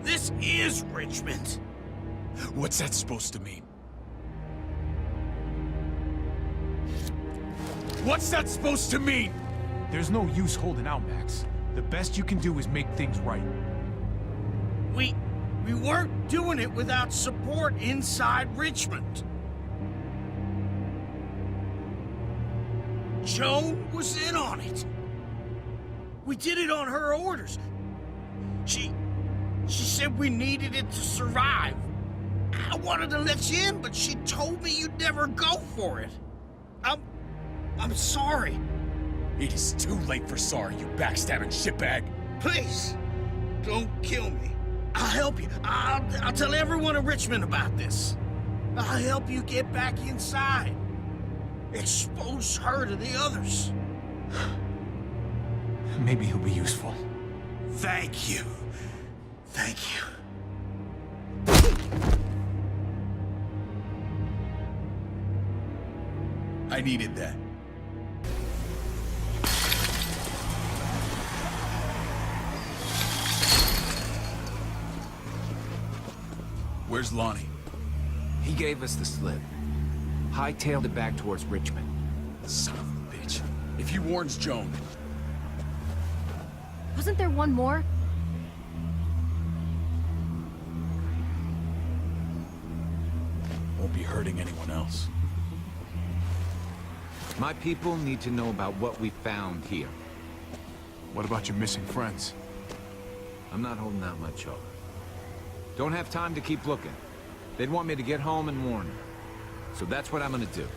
This is Richmond. What's that supposed to mean? What's that supposed to mean? There's no use holding out, Max. The best you can do is make things right. We weren't doing it without support inside Richmond. Joan was in on it. We did it on her orders. She said we needed it to survive. I wanted to let you in, but she told me you'd never go for it. I'm sorry. It is too late for sorry, you backstabbing shitbag. Please, don't kill me. I'll help you. I'll tell everyone in Richmond about this. I'll help you get back inside. Expose her to the others. Maybe he'll be useful. Thank you. Thank you. I needed that. Where's Lonnie? He gave us the slip. Hightailed it back towards Richmond. Son of a bitch. If he warns Joan... Wasn't there one more? Won't be hurting anyone else. My people need to know about what we found here. What about your missing friends? I'm not holding out much hope. Don't have time to keep looking. They'd want me to get home and warn them. So that's what I'm gonna do.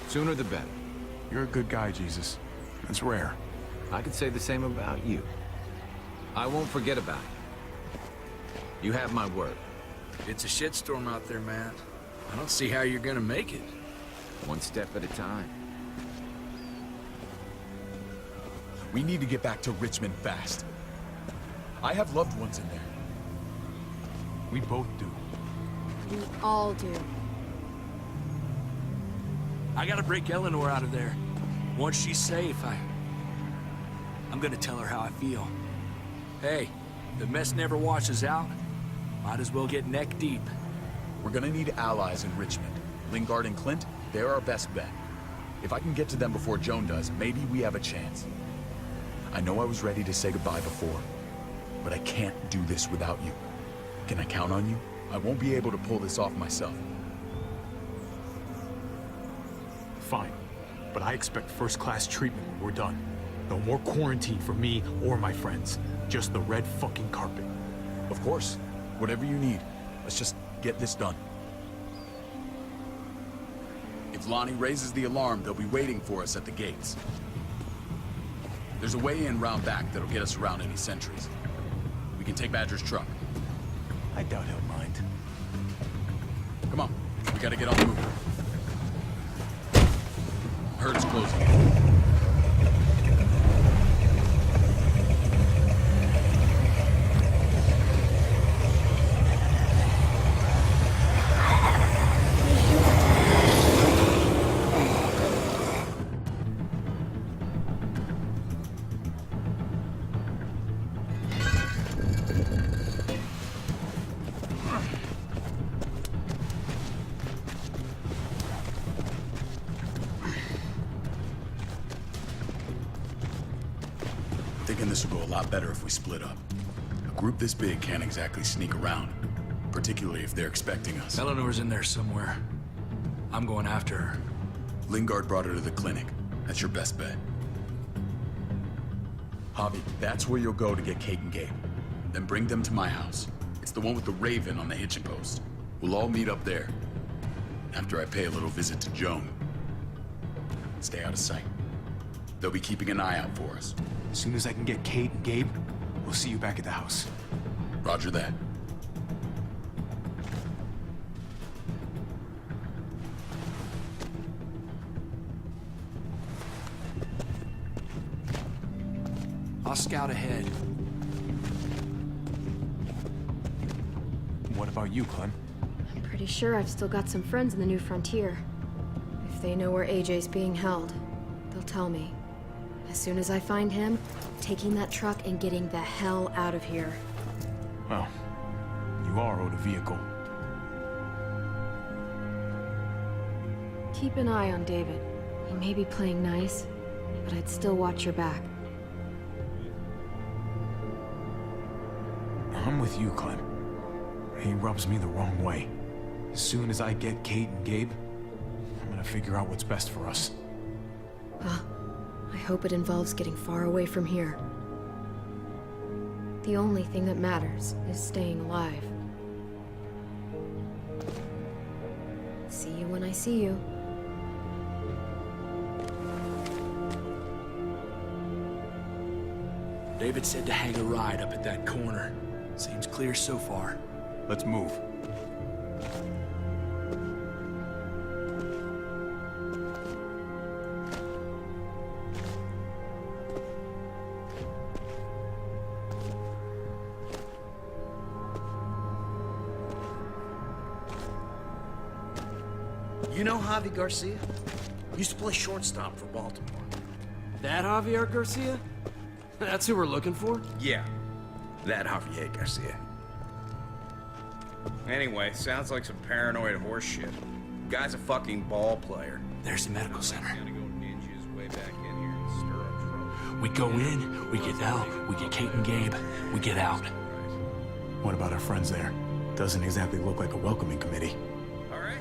Sooner the better. You're a good guy, Jesus. That's rare. I could say the same about you. I won't forget about it. You have my word. It's a shitstorm out there, Matt. I don't see how you're gonna make it. One step at a time. We need to get back to Richmond fast. I have loved ones in there. We both do. We all do. I gotta break Eleanor out of there. Once she's safe, I'm gonna tell her how I feel. Hey, the mess never washes out. Might as well get neck deep. We're gonna need allies in Richmond. Lingard and Clint, they're our best bet. If I can get to them before Joan does, maybe we have a chance. I know I was ready to say goodbye before, but I can't do this without you. Can I count on you? I won't be able to pull this off myself. Fine. But I expect first-class treatment when we're done. No more quarantine for me or my friends. Just the red fucking carpet. Of course. Whatever you need. Let's just get this done. If Lonnie raises the alarm, they'll be waiting for us at the gates. There's a way in round back that'll get us around any sentries. We can take Badger's truck. I doubt he'll mind. Come on, we gotta get on the move. Herd's closing in. Thinking this will go a lot better if we split up. A group this big can't exactly sneak around, particularly if they're expecting us. Eleanor's in there somewhere. I'm going after her. Lingard brought her to the clinic. That's your best bet. Javi, that's where you'll go to get Kate and Gabe. Then bring them to my house. It's the one with the Raven on the hitching post. We'll all meet up there. After I pay a little visit to Joan. Stay out of sight. They'll be keeping an eye out for us. As soon as I can get Kate and Gabe, we'll see you back at the house. Roger that. I'll scout ahead. What about you, Clem? I'm pretty sure I've still got some friends in the New Frontier. If they know where AJ's being held, they'll tell me. As soon as I find him, taking that truck and getting the hell out of here. Well, you are owed a vehicle. Keep an eye on David. He may be playing nice, but I'd still watch your back. I'm with you, Clem. He rubs me the wrong way. As soon as I get Kate and Gabe, I'm gonna figure out what's best for us. I hope it involves getting far away from here. The only thing that matters is staying alive. See you when I see you. David said to hang a ride up at that corner. Seems clear so far. Let's move. You know Javi Garcia? Used to play shortstop for Baltimore. That Javier Garcia? That's who we're looking for? Yeah, that Javier Garcia. Anyway, sounds like some paranoid horse shit. Guy's a fucking ball player. There's the medical center. Gotta go ninja his way back in here and stir up trouble. We go in, we get out, we get Kate and Gabe, we get out. What about our friends there? Doesn't exactly look like a welcoming committee. All right,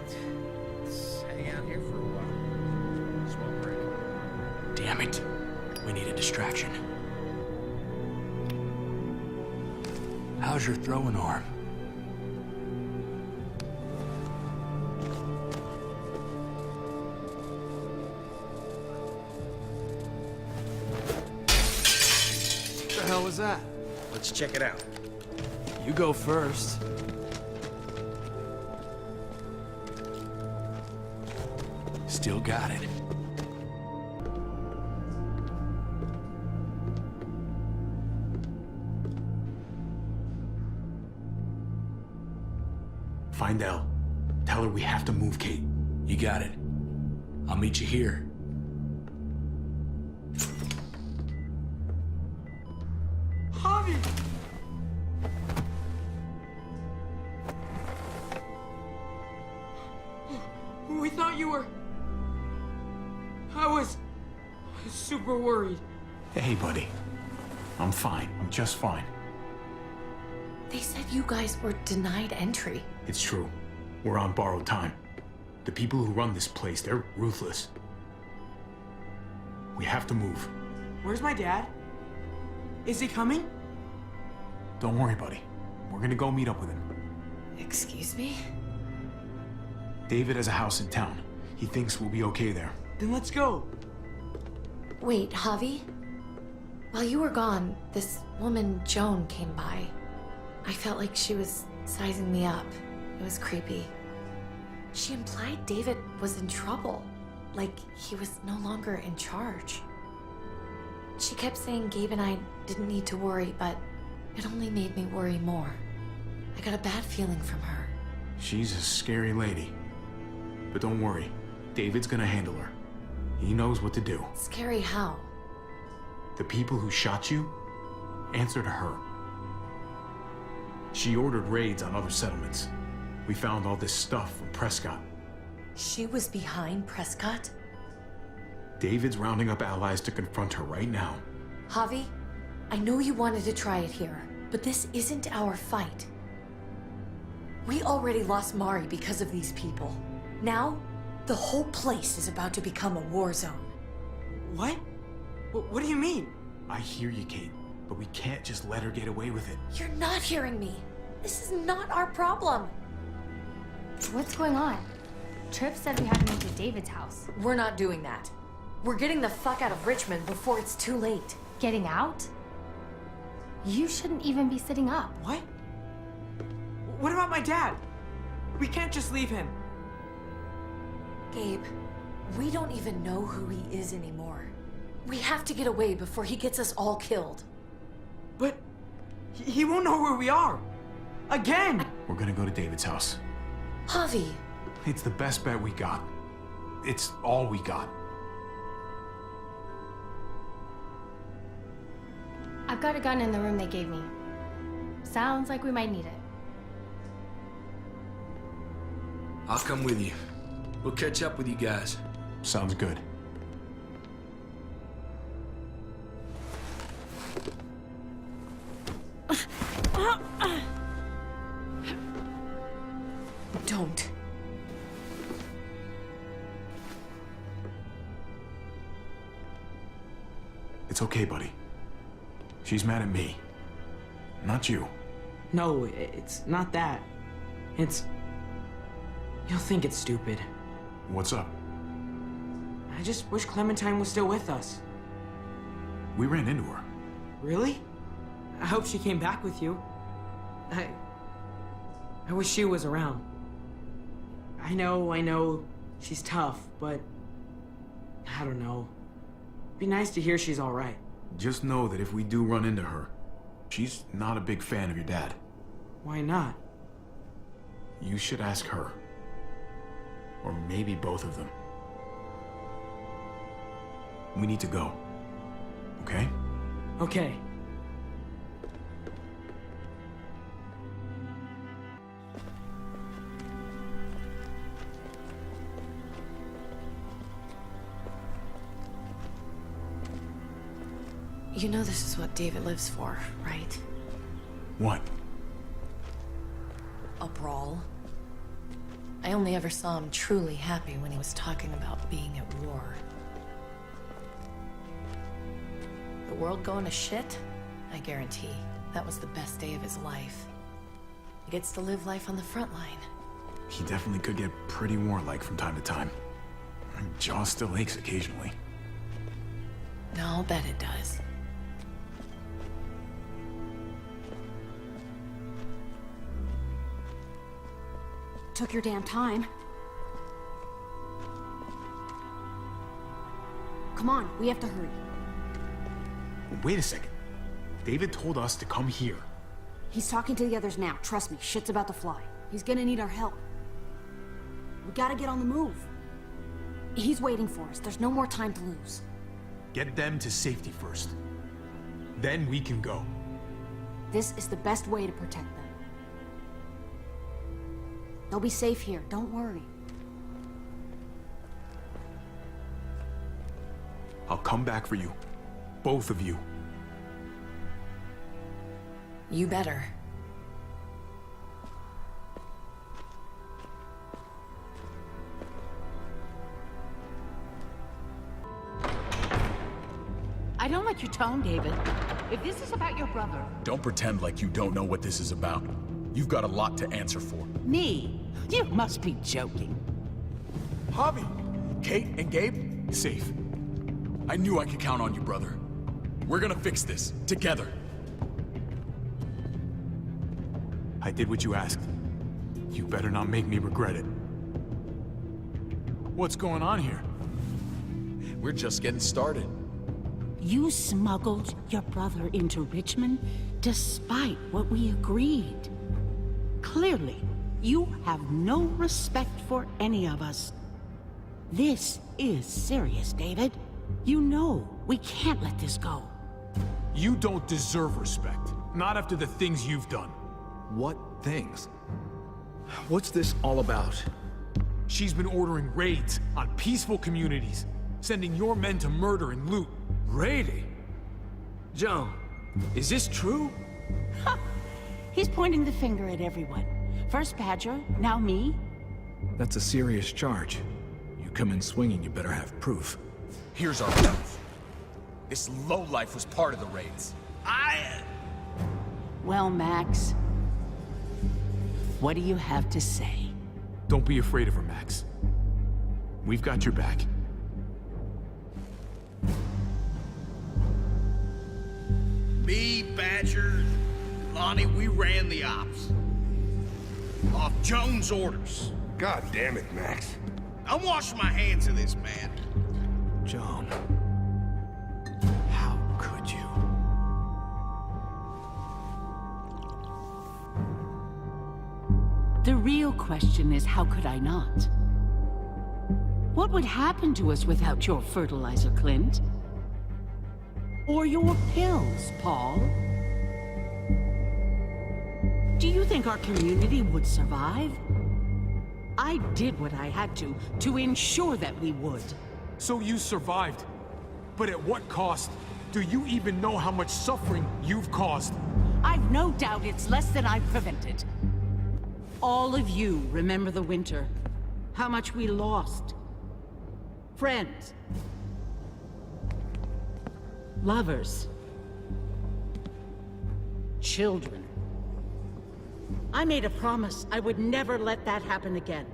let's hang out here for a while. Smoke break. Damn it. We need a distraction. How's your throwing arm? What the hell was that? Let's check it out. You go first. Still got it. Find Elle. Tell her we have to move Kate. You got it. I'll meet you here. Javi! We thought you were... I was super worried. Hey, buddy. I'm fine. I'm just fine. They said you guys were denied entry. It's true. We're on borrowed time. The people who run this place, they're ruthless. We have to move. Where's my dad? Is he coming? Don't worry, buddy. We're gonna go meet up with him. Excuse me? David has a house in town. He thinks we'll be okay there. Then let's go. Wait, Javi? While you were gone, this woman, Joan, came by. I felt like she was sizing me up. It was creepy. She implied David was in trouble, like he was no longer in charge. She kept saying Gabe and I didn't need to worry, but it only made me worry more. I got a bad feeling from her. She's a scary lady. But don't worry, David's gonna handle her. He knows what to do. Scary how? The people who shot you answer to her. She ordered raids on other settlements. We found all this stuff from Prescott. She was behind Prescott? David's rounding up allies to confront her right now. Javi, I know you wanted to try it here, but this isn't our fight. We already lost Mari because of these people. Now, the whole place is about to become a war zone. What? What do you mean? I hear you, Kate, but we can't just let her get away with it. You're not hearing me. This is not our problem. What's going on? Tripp said we had to make to David's house. We're not doing that. We're getting the fuck out of Richmond before it's too late. Getting out? You shouldn't even be sitting up. What? What about my dad? We can't just leave him. Gabe, we don't even know who he is anymore. We have to get away before he gets us all killed. But he won't know where we are. Again! We're gonna go to David's house. Javi! It's the best bet we got. It's all we got. I've got a gun in the room they gave me. Sounds like we might need it. I'll come with you. We'll catch up with you guys. Sounds good. Don't. It's okay, buddy. She's mad at me. Not you. No, it's not that. It's... You'll think it's stupid. What's up? I just wish Clementine was still with us. We ran into her. Really? I hope she came back with you. I wish she was around. I know, she's tough, but... I don't know. Be nice to hear she's alright. Just know that if we do run into her, she's not a big fan of your dad. Why not? You should ask her. Or maybe both of them. We need to go. Okay? Okay. You know this is what David lives for, right? What? A brawl. I only ever saw him truly happy when he was talking about being at war. The world going to shit? I guarantee that was the best day of his life. He gets to live life on the front line. He definitely could get pretty warlike from time to time. My jaw still aches occasionally. No, I'll bet it does. Took your damn time. Come on, we have to hurry. Wait a second. David told us to come here. He's talking to the others now. Trust me, shit's about to fly. He's gonna need our help. We gotta get on the move. He's waiting for us. There's no more time to lose. Get them to safety first. Then we can go. This is the best way to protect them. They'll be safe here, don't worry. I'll come back for you. Both of you. You better. I don't like your tone, David. If this is about your brother... Don't pretend like you don't know what this is about. You've got a lot to answer for. Me? You must be joking. Javi! Kate and Gabe? Safe. I knew I could count on you, brother. We're gonna fix this, together. I did what you asked. You better not make me regret it. What's going on here? We're just getting started. You smuggled your brother into Richmond despite what we agreed. Clearly, you have no respect for any of us. This is serious, David. You know we can't let this go. You don't deserve respect. Not after the things you've done. What things? What's this all about? She's been ordering raids on peaceful communities, sending your men to murder and loot. Raiding? Joan, is this true? He's pointing the finger at everyone. First Badger, now me. That's a serious charge. You come in swinging, you better have proof. Here's our proof. This lowlife was part of the raids. Well, Max, what do you have to say? Don't be afraid of her, Max. We've got your back. Me, Badger, Lonnie, we ran the ops. Off Jones' orders. God damn it, Max. I'm washing my hands of this, man. Joan. How could you? The real question is, how could I not? What would happen to us without your fertilizer, Clint? Or your pills, Paul? Do you think our community would survive? I did what I had to ensure that we would. So you survived. But at what cost? Do you even know how much suffering you've caused? I've no doubt it's less than I've prevented. All of you remember the winter. How much we lost. Friends. Lovers. Children. I made a promise I would never let that happen again.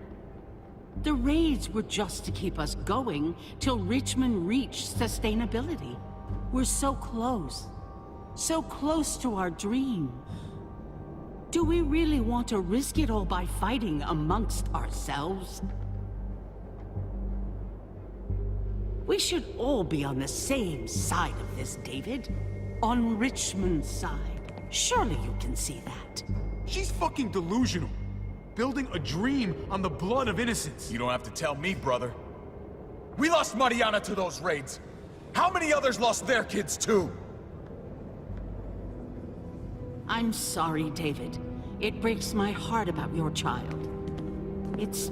The raids were just to keep us going till Richmond reached sustainability. We're so close. So close to our dream. Do we really want to risk it all by fighting amongst ourselves? We should all be on the same side of this, David. On Richmond's side. Surely you can see that. She's fucking delusional. Building a dream on the blood of innocents. You don't have to tell me, brother. We lost Mariana to those raids. How many others lost their kids too? I'm sorry, David. It breaks my heart about your child. It's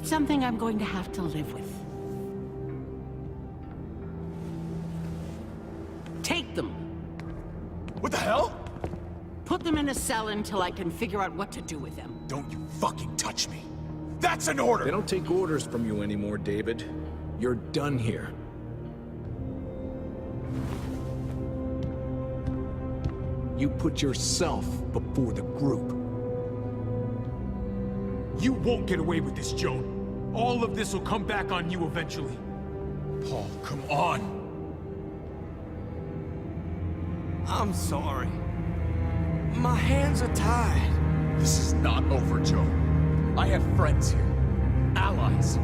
something I'm going to have to live with. Take them. What the hell? Put them in a cell until I can figure out what to do with them. Don't you fucking touch me. That's an order! They don't take orders from you anymore, David. You're done here. You put yourself before the group. You won't get away with this, Joan. All of this will come back on you eventually. Paul, come on! I'm sorry. My hands are tied. This is not over, Joe. I have friends here. Allies.